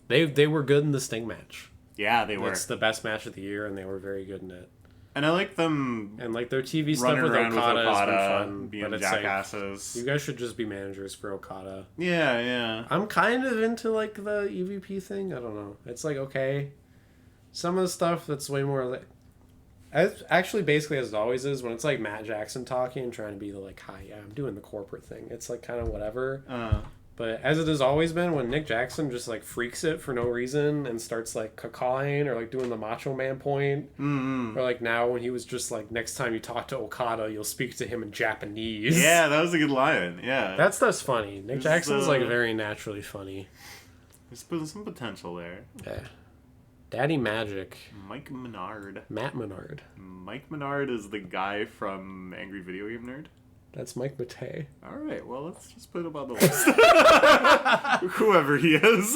They were good in the Sting match. Yeah, they were. It's the best match of the year, and they were very good in it. And I like them. And like their TV stuff running with around Okada, has been fun. being but it's jackasses. like, you guys should just be managers for Okada. Yeah. I'm kind of into like the EVP thing. I don't know. It's like okay. Some of the stuff that's way more like. Actually, basically, as it always is, when it's like Matt Jackson talking and trying to be the like, hi, yeah, I'm doing the corporate thing. It's like kind of whatever. But as it has always been, when Nick Jackson just like freaks it for no reason and starts like cacawing or like doing the Macho Man point, or like now when he was just like, next time you talk to Okada, you'll speak to him in Japanese. Yeah, that was a good line. Yeah, that stuff's funny. Nick Jackson's like very naturally funny. There's some potential there. Yeah. Daddy Magic. Mike Menard. Matt Menard. Mike Menard is the guy from Angry Video Game Nerd. That's Mike Matei. All right, well, let's just put him on the list. Whoever he is.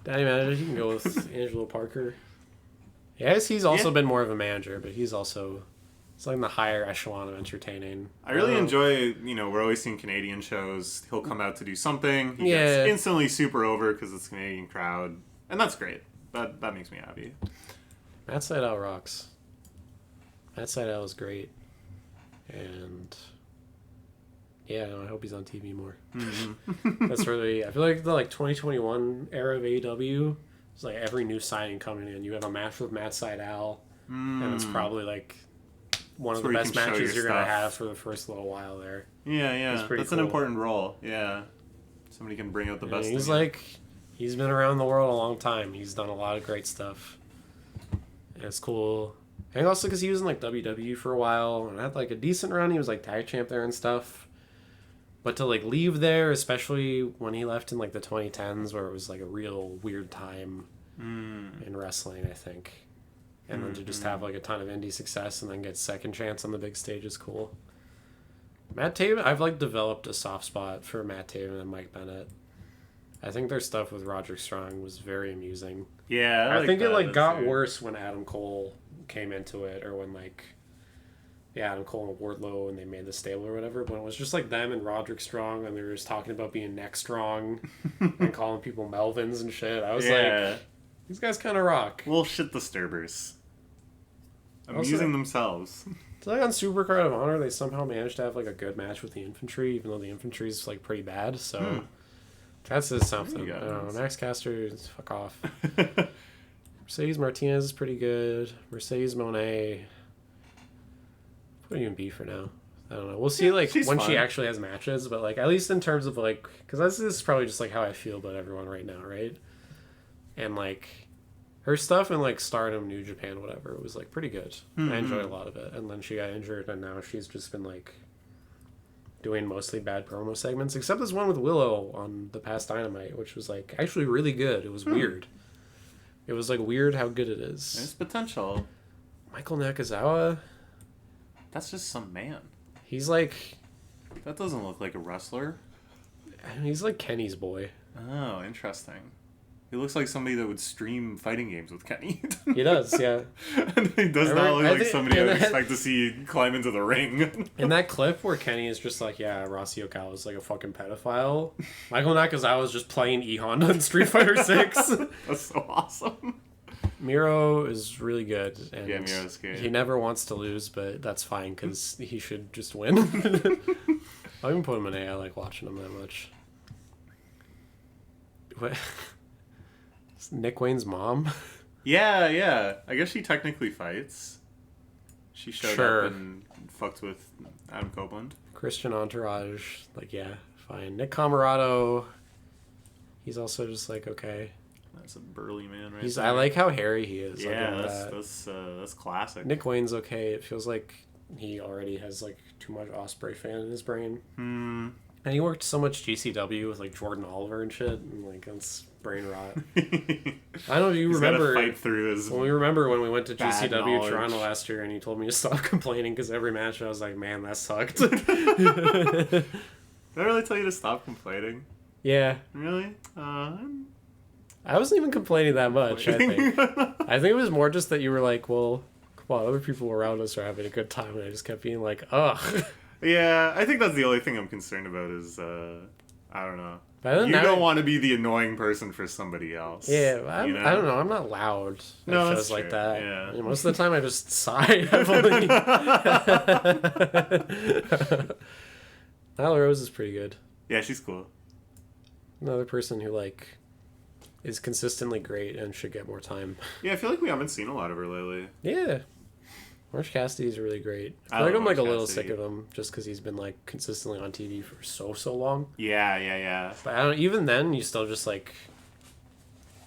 Daddy Magic, you can go with Angelo Parker. Yes, he's also been more of a manager, but he's also... It's like the higher echelon of entertaining. I really enjoy, we're always seeing Canadian shows. He'll come out to do something. He gets instantly super over because it's a Canadian crowd. And that's great. That makes me happy. Matt Sydal rocks. Matt Sydal is great. And... yeah, I hope he's on TV more. That's really... I feel like the 2021 era of AEW, it's like every new signing coming in. You have a match with Matt Sydal, and it's probably like one of the best matches you're going to have for the first little while there. Yeah. That's an important role. Yeah. Somebody can bring out the best. He's he's been around the world a long time. He's done a lot of great stuff. And it's cool. And also because he was in like WWE for a while and had like a decent run. He was like tag champ there and stuff. But to like leave there, especially when he left in like the 2010s, where it was like a real weird time in wrestling, I think. And then to just have like a ton of indie success and then get second chance on the big stage is cool. Matt Taven, I've like developed a soft spot for Matt Taven and Mike Bennett. I think their stuff with Roderick Strong was very amusing. Yeah, I think it like got worse when Adam Cole came into it, or when like Adam Cole and Wardlow and they made the stable or whatever. But it was just like them and Roderick Strong, and they were just talking about being neck strong and calling people Melvins and shit. I was like, these guys kind of rock. Little shit disturbers. Amusing themselves. It's like on Supercard of Honor, they somehow managed to have like a good match with the infantry, even though the infantry's like pretty bad. So that says something. I don't know. Max Caster, fuck off. Mercedes Martinez is pretty good. Mercedes Monet, put you in B for now. I don't know. We'll see when fun. She actually has matches, but like at least in terms of like, because this is probably just like how I feel about everyone right now, right? And like her stuff in like Stardom, New Japan, whatever, it was like pretty good. I enjoyed a lot of it. And then she got injured, and now she's just been like doing mostly bad promo segments, except this one with Willow on the past Dynamite, which was like actually really good. It was weird. It was like weird how good it is. There's potential. Michael Nakazawa. That's just some man. He's like... that doesn't look like a wrestler. He's like Kenny's boy. Oh, interesting. He looks like somebody that would stream fighting games with Kenny. He does, yeah. He does not look like somebody I would expect to see climb into the ring. In that clip where Kenny is just like, yeah, Rossi Okawa is like a fucking pedophile, Michael Nakazawa is just playing E-Honda in Street Fighter 6. That's so awesome. Miro is really good. And yeah, Miro's good. He never wants to lose, but that's fine because he should just win. I'll even put him in A. I like watching him that much. What? Nick Wayne's mom? Yeah. I guess she technically fights. She showed up and fucked with Adam Copeland. Christian Entourage, like, yeah, fine. Nick Camarado, he's also just like, okay. That's a burly man, right? I like how hairy he is. Yeah, that's classic. Nick Wayne's okay. It feels like he already has like too much Osprey fan in his brain. Hmm. And he worked so much GCW with like Jordan Oliver and shit, and like that's brain rot. I don't know if you He's remember gotta fight through his. when we went to bad GCW knowledge. Toronto last year, and he told me to stop complaining because every match I was like, man, that sucked. Did I really tell you to stop complaining? Yeah, Really? I wasn't even complaining that much. I think it was more just that you were like, well, come on, other people around us are having a good time, and I just kept being like, ugh. Yeah, I think that's the only thing I'm concerned about is, I don't know. But You don't want to be the annoying person for somebody else. Yeah, you know? I don't know. I'm not loud. No, It that's shows like true. that. Yeah. And most of the time, I just sigh heavily. Nyla Rose is pretty good. Yeah, she's cool. Another person who like is consistently great and should get more time. Yeah, I feel like we haven't seen a lot of her lately. Yeah, Orange Cassidy's really great. I I feel like love I'm like a Orange little Cassidy. sick of him just because he's been like consistently on TV for so long. Yeah. But I don't. Even then, you still just like.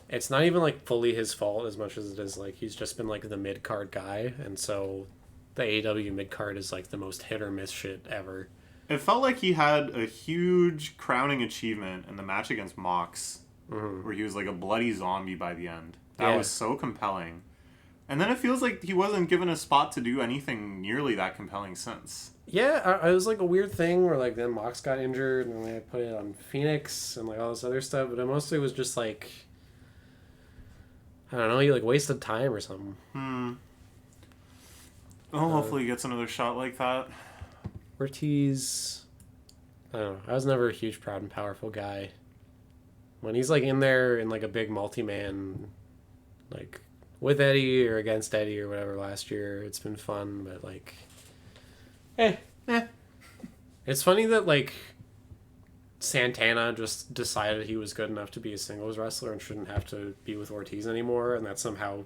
It's not even like fully his fault as much as it is like he's just been like the mid card guy, and so the AEW mid card is like the most hit or miss shit ever. It felt like he had a huge crowning achievement in the match against Mox, where he was like a bloody zombie by the end. That Yeah. was so compelling. And then it feels like he wasn't given a spot to do anything nearly that compelling since. Yeah, it was like a weird thing where like then Mox got injured and then they put it on Phoenix and like all this other stuff, but it mostly was just like I don't know, he like wasted time or something. Hopefully he gets another shot like that. Ortiz, I don't know. I was never a huge, proud and powerful guy. When he's like in there in like a big multi-man, like with Eddie or against Eddie or whatever last year, it's been fun. But like, it's funny that like Santana just decided he was good enough to be a singles wrestler and shouldn't have to be with Ortiz anymore, and that somehow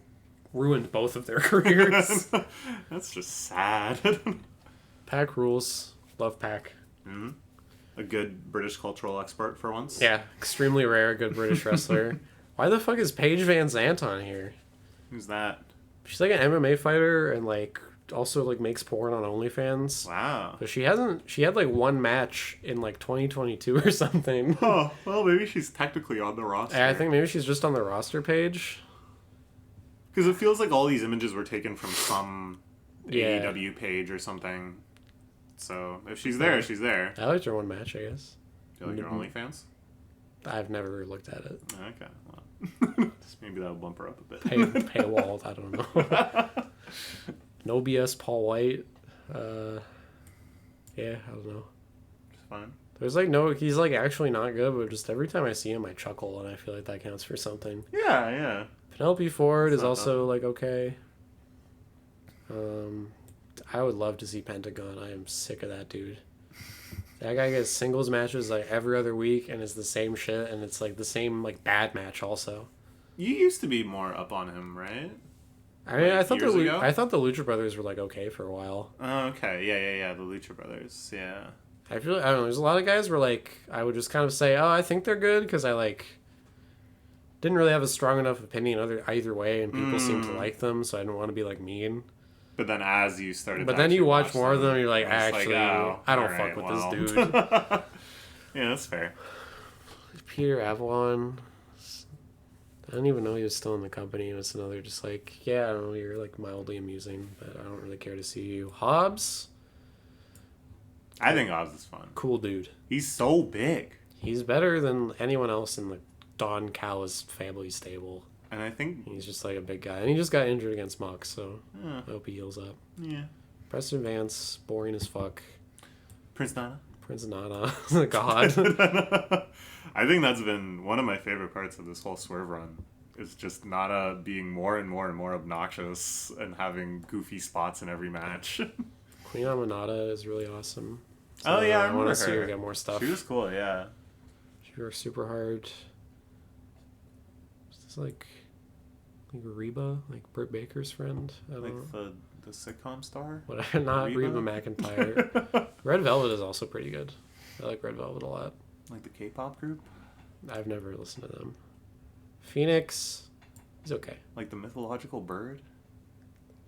ruined both of their careers. That's just sad. Pac rules. Love Pac. A good British cultural expert for once. Yeah, extremely rare, good British wrestler. Why the fuck is Paige Van Zant on here? Who's that? She's like an MMA fighter and like also like makes porn on OnlyFans. Wow. But she had like one match in like 2022 or something. Oh, well, maybe she's technically on the roster. I think maybe she's just on the roster page. Because it feels like all these images were taken from some Yeah. AEW page or something. So if she's there, she's there. I liked her one match, I guess. Do you like your OnlyFans? I've never looked at it. Okay, well. Maybe that'll bump her up a bit. Paywalled, I don't know. No BS Paul White. Yeah, I don't know. It's fine. There's like no, he's like actually not good, but just every time I see him, I chuckle, and I feel like that counts for something. Yeah. Penelope Ford It's is not also like okay. I would love to see Pentagon. I am sick of that dude. That guy gets singles matches like every other week, and it's the same shit, and it's like the same like bad match also. You used to be more up on him, right? I mean, Like, I thought years ago? I thought the Lucha Brothers were like okay for a while. Oh, okay. Yeah. The Lucha Brothers. Yeah. I don't know. There's a lot of guys where like I would just kind of say, oh, I think they're good because I like didn't really have a strong enough opinion either way, and people seem to like them, so I didn't want to be like mean. But then as you started, But to then you actually watch more of them, you're like, it's actually, oh, I don't alright, fuck with well. this dude. Yeah, that's fair. Peter Avalon. I don't even know he was still in the company, and it's another just like, yeah, I don't know, you're like mildly amusing, but I don't really care to see you. Hobbs, I think Oz is fun. cool dude. He's so big. He's better than anyone else in the Don Callis family stable. And I think, He's just like a big guy, and he just got injured against Mox, so yeah. I hope he heals up. Yeah. Preston Vance, boring as fuck. Prince Nana. Prince Nana, God. I think that's been one of my favorite parts of this whole Swerve run. Is just Nana being more and more and more obnoxious and having goofy spots in every match. Queen Aminata is really awesome. Oh, yeah, I I remember want to see her her. get more stuff. She was cool, yeah. She works super hard. Is this like Reba, like Britt Baker's friend? I don't know. Like the sitcom star? Whatever, not Reba? Reba McEntire. Red Velvet is also pretty good. I like Red Velvet a lot. Like the K-pop group? I've never listened to them. Phoenix, he's okay. Like the mythological bird?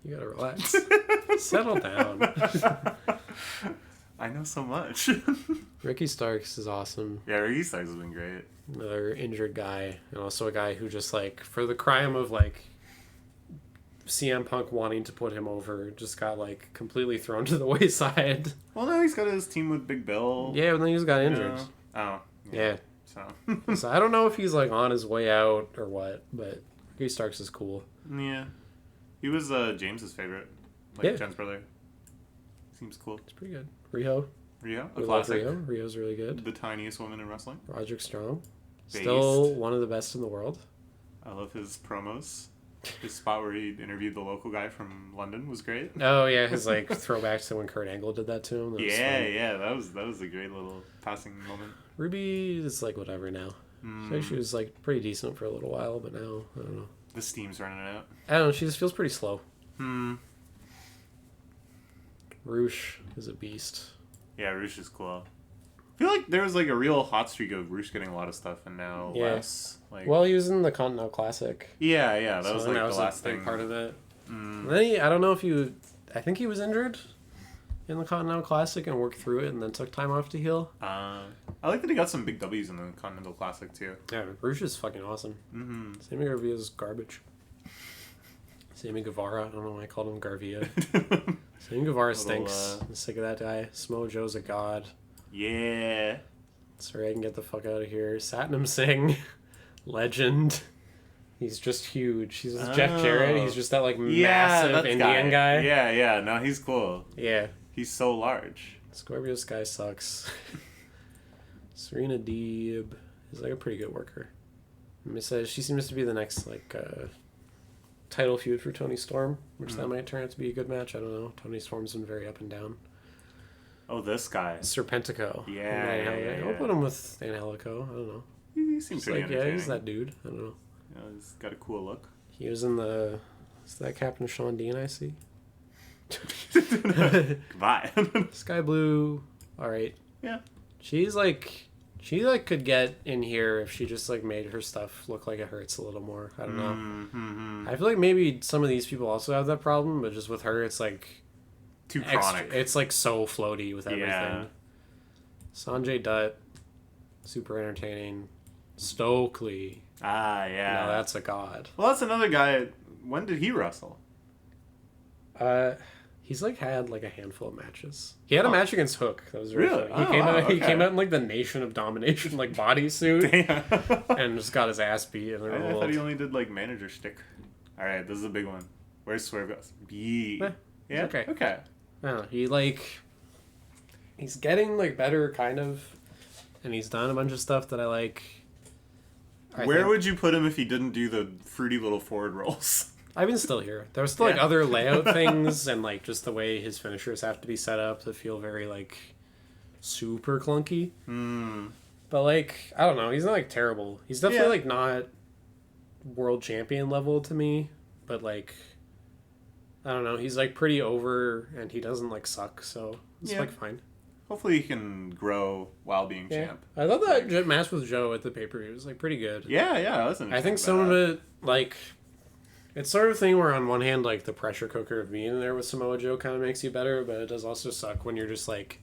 You gotta relax. Settle down. I know so much. Ricky Starks is awesome. Yeah, Ricky Starks has been great. Another injured guy, and also a guy who just like for the crime of like CM Punk wanting to put him over, just got like completely thrown to the wayside. Well, now he's got his team with Big Bill. Yeah, but then he just got injured. Oh. Yeah. So. So I don't know if he's like on his way out or what, but Ricky Starks is cool. Yeah. He was James's favorite. Like Yeah. Jen's brother. Seems cool. It's pretty good. Rio. Rio, a We love classic. Rio. Rio's really good. The tiniest woman in wrestling. Roderick Strong. Based. Still one of the best in the world. I love his promos. His spot where he interviewed the local guy from London was great. Oh yeah, his like throwback to when Kurt Angle did that to him. That was Yeah, fun. that was a great little passing moment. Ruby is like whatever now. So she was like pretty decent for a little while, but now I don't know. The steam's running out. I don't know. She just feels pretty slow. Roosh is a beast. Yeah, Roosh is cool. I feel like there was like a real hot streak of Roosh getting a lot of stuff, and now less. Like, Well, he was in the Continental Classic. yeah, that was like the last big thing. part of it. And then I don't know if I think he was injured in the Continental Classic and worked through it, and then took time off to heal. I like that he got some big W's in the Continental Classic too. Yeah, Roosh is fucking awesome. Mm-hmm. Sammy Garvia is garbage. Sammy Guevara, I don't know why I called him Garvia. Sammy Guevara stinks. I'm sick of that guy. Samoa Joe's a god. Yeah. Sorry, I can get the fuck out of here. Satnam Singh, legend. He's just huge. He's Jeff Jarrett. He's just that like massive Indian guy. Yeah. No, he's cool. Yeah. He's so large. Scorpius guy sucks. Serena Deeb is like a pretty good worker. She seems to be the next like title feud for Tony Storm, which that might turn out to be a good match. I don't know. Tony Storm's been very up and down. Oh, this guy. Serpentico. Yeah. I'll put him with Angelico. I don't know. He seems pretty entertaining. Yeah, he's that dude. I don't know. Yeah, he's got a cool look. He was in the... Is that Captain Sean Dean I see? Goodbye. Sky Blue, alright. Yeah. She could get in here if she just like made her stuff look like it hurts a little more. I don't know. Mm-hmm. I feel like maybe some of these people also have that problem, but just with her it's like too chronic. It's like so floaty with everything. Yeah. Sanjay Dutt, super entertaining. Stokely. Ah, yeah. Now that's a god. Well, that's another guy. When did he wrestle? He's like had like a handful of matches. He had a match against Hook. That was really funny. He Okay. came out in like the Nation of Domination like bodysuit Damn. and just got his ass beat. And I thought he only did like manager shtick. All right, this is a big one. Where's Swerve goes? Yeah. okay. Okay. I don't know. He's getting like better kind of, and he's done a bunch of stuff that I like. Where would you put him if he didn't do the fruity little forward rolls? I've been still here. There was still like other layout things and like just the way his finishers have to be set up to feel very like super clunky. But like I don't know, he's not like terrible. He's definitely like not world champion level to me, but like I don't know, he's like pretty over and he doesn't like suck, so it's like fine. Hopefully he can grow while being champ. I thought that match with Joe at the pay-per-view was like pretty good. Yeah, listen. I think some of it like it's sort of thing where on one hand like the pressure cooker of being in there with Samoa Joe kind of makes you better, but it does also suck when you're just like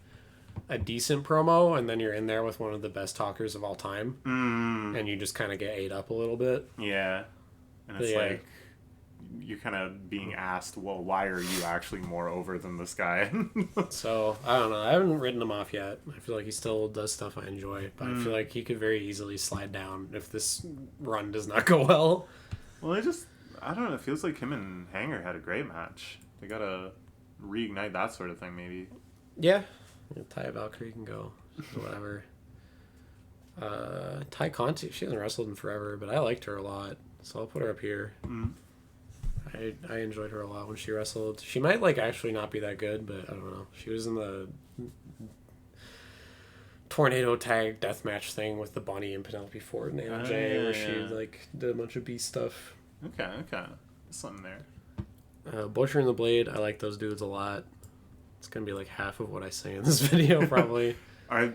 a decent promo and then you're in there with one of the best talkers of all time and you just kind of get ate up a little bit. Yeah. And it's like you're kind of being asked, well, why are you actually more over than this guy? So I don't know, I haven't written him off yet. I feel like he still does stuff I enjoy, but I feel like he could very easily slide down if this run does not go well. Well, I don't know, it feels like him and Hanger had a great match. They gotta reignite that sort of thing, maybe. Yeah. Taya Valkyrie can go. Whatever. Ty Conti, she hasn't wrestled in forever, but I liked her a lot, so I'll put her up here. I enjoyed her a lot when she wrestled. She might like actually not be that good, but I don't know. She was in the tornado tag deathmatch thing with the Bonnie and Penelope Ford and Anna Jay, where she like did a bunch of beast stuff. Okay. There's something there. Butcher and the Blade, I like those dudes a lot. It's gonna be like half of what I say in this video, probably. Are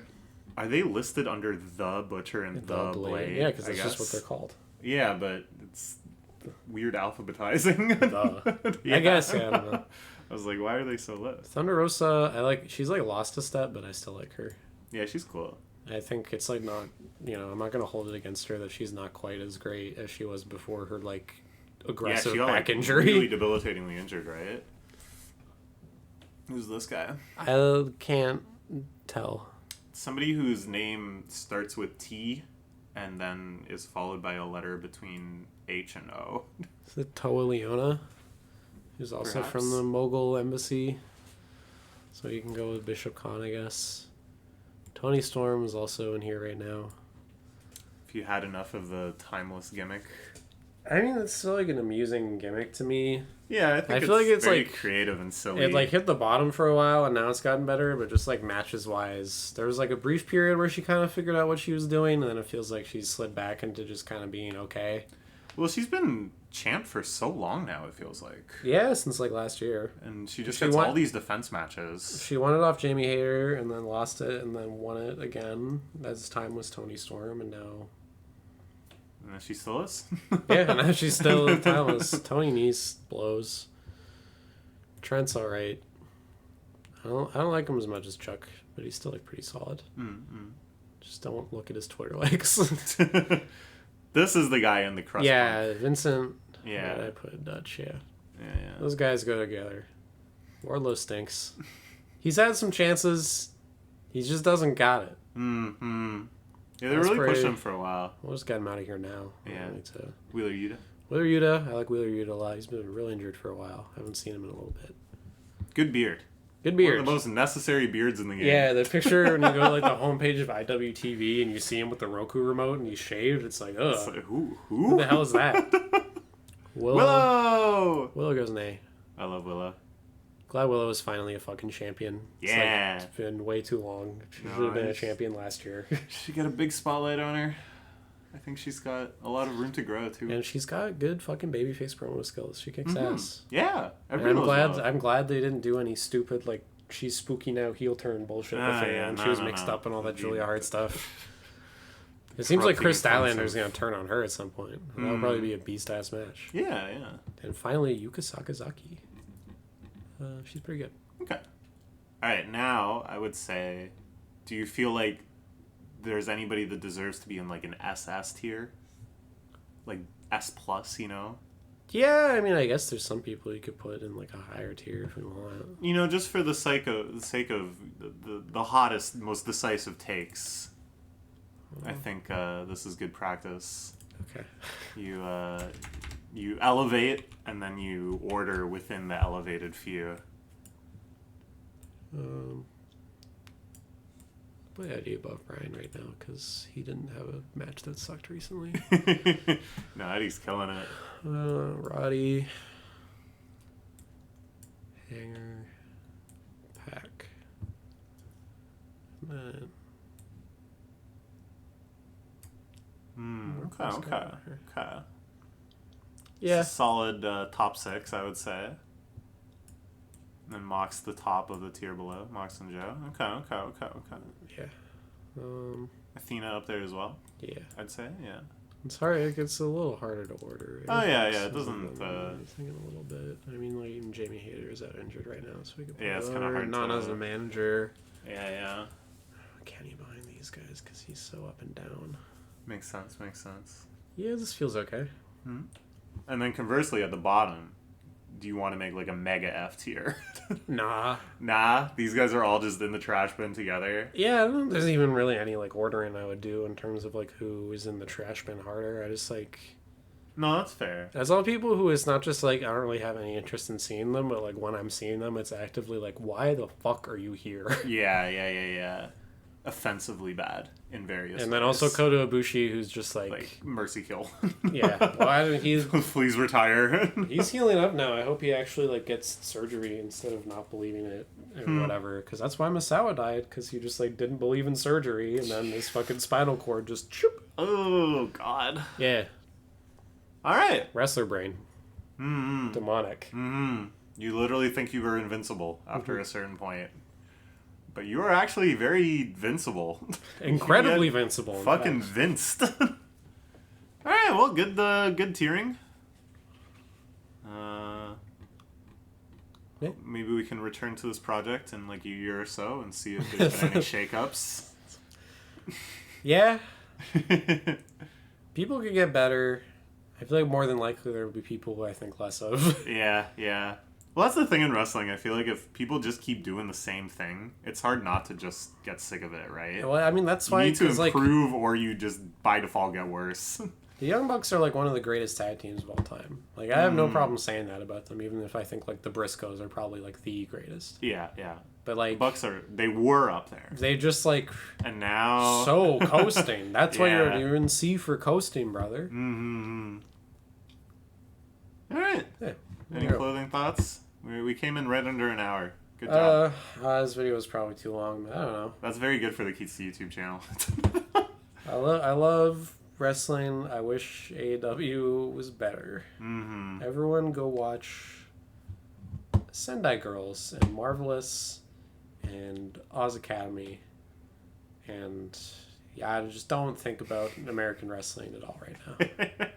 they listed under the Butcher and the Blade? Yeah, because that's just what they're called. Yeah, but weird alphabetizing. I guess, yeah, I don't know. I was like, why are they so low? Thunder Rosa, she's like lost a step, but I still like her. Yeah, she's cool. I think it's like not, I'm not going to hold it against her that she's not quite as great as she was before her like aggressive she got, back like, injury. Really debilitatingly injured, right? Who's this guy? I can't tell. Somebody whose name starts with T and then is followed by a letter between H and O. Is it Toa Leona? Who's also Perhaps. from the Mogul Embassy. So you can go with Bishop Khan, I guess. Tony Storm is also in here right now. If you had enough of the timeless gimmick. I mean, it's still like an amusing gimmick to me. Yeah, I think I feel like it's very like creative and silly. It like hit the bottom for a while, and now it's gotten better. But just like matches wise, there was like a brief period where she kind of figured out what she was doing, and then it feels like she's slid back into just kind of being okay. Well, she's been champ for so long now, it feels like. Yeah, since like last year. And she gets all these defense matches. She won it off Jamie Hayter, and then lost it, and then won it again as time was Tony Storm, and now. And she still is? Yeah, now she's still timeless. Tony Nese blows. Trent's alright. I don't like him as much as Chuck, but he's still like pretty solid. Mm-hmm. Just don't look at his Twitter likes. This is the guy in the crust. Yeah, bunk. Vincent. Yeah. I put Dutch, yeah. Yeah. Those guys go together. Wardlow stinks. He's had some chances. He just doesn't got it. Mm-hmm. Yeah, they really pushed him for a while. We'll just get him out of here now. Yeah. Wheeler Yuta. Wheeler Yuta. I like Wheeler Yuta a lot. He's been real injured for a while. Haven't seen him in a little bit. Good beard. Good beard. One of the most necessary beards in the game. Yeah, the picture when you go to like the homepage of IWTV and you see him with the Roku remote and he's shaved, it's like, ugh. It's like, who the hell is that? Willow! Willow goes nay. I love Willow. Glad Willow is finally a fucking champion. Yeah. It's been way too long. She should have been a champion last year. She got a big spotlight on her. I think she's got a lot of room to grow too. And she's got good fucking babyface promo skills. She kicks ass. Yeah. I'm glad they didn't do any stupid like she's spooky now heel turn bullshit with her and she was mixed up in all that Julia Hart stuff. It seems like Chris Statlander's gonna turn on her at some point. That'll probably be a beast ass match. Yeah. And finally Yuka Sakazaki. She's pretty good. Okay. Alright, now I would say, do you feel like there's anybody that deserves to be in like an SS tier? Like S plus, you know? Yeah, I mean I guess there's some people you could put in like a higher tier if we want. You know, just for the sake of the hottest, most decisive takes. I think this is good practice. Okay. You elevate and then you order within the elevated few. Put Eddie above Brian right now because he didn't have a match that sucked recently. No, Eddie's killing it. Roddy, Hanger, Pack, man. Okay. Yeah. Solid top 6, I would say. And then Mox the top of the tier below. Mox and Joe. Okay. Yeah. Athena up there as well. Yeah. I'd say, yeah. It's hard. It gets a little harder to order. Oh, yeah. It doesn't... I'm thinking a little bit. I mean, like, even Jamie Hayter is out injured right now, so we could put it's kind of hard Not as a manager. Yeah. Kenny behind these guys because he's so up and down. Makes sense. Yeah, this feels okay. Hmm. And then conversely, at the bottom, do you want to make like a mega F tier? Nah, these guys are all just in the trash bin together. Yeah, I don't think there's even really any like ordering I would do in terms of like who is in the trash bin harder. I just like... No, that's fair. As all people who it's not just like I don't really have any interest in seeing them, but like when I'm seeing them, it's actively like, why the fuck are you here? Yeah. Offensively bad in various and ways. then also Kota Ibushi, who's just like mercy kill. Yeah, well, I mean, please retire. He's healing up now. I hope he actually like gets surgery instead of not believing it or whatever. Because that's why Misawa died. Because he just like didn't believe in surgery, and then his fucking spinal cord just. Choop. Oh God. Yeah. All right. Wrestler brain. Demonic. You literally think you were invincible after a certain point. But you are actually very vincible. Incredibly vincible. Fucking vinced. Alright, well, good tiering. Yeah. Maybe we can return to this project in like a year or so and see if there's been any shakeups. Yeah. People could get better. I feel like more than likely there will be people who I think less of. Yeah, yeah. Well, that's the thing in wrestling. I feel like if people just keep doing the same thing, it's hard not to just get sick of it, right? Well, I mean, that's You why, need to 'cause, like, improve, or you just by default get worse. the Young Bucks are like one of the greatest tag teams of all time. Like, I have no problem saying that about them, even if I think like the Briscoes are probably like the greatest. Yeah, yeah. But The like, Bucks they were up there, they just like and now so coasting. That's why Yeah. you're in C for coasting, brother. Mm-hmm. All right. Yeah. Any Yeah. closing thoughts? We came in right under an hour. Good job. This video was probably too long, but I don't know. That's very good for the Keats YouTube channel. I love wrestling. I wish AEW was better. Mm-hmm. Everyone go watch Sendai Girls and Marvelous and Oz Academy. And yeah, I just don't think about American wrestling at all right now.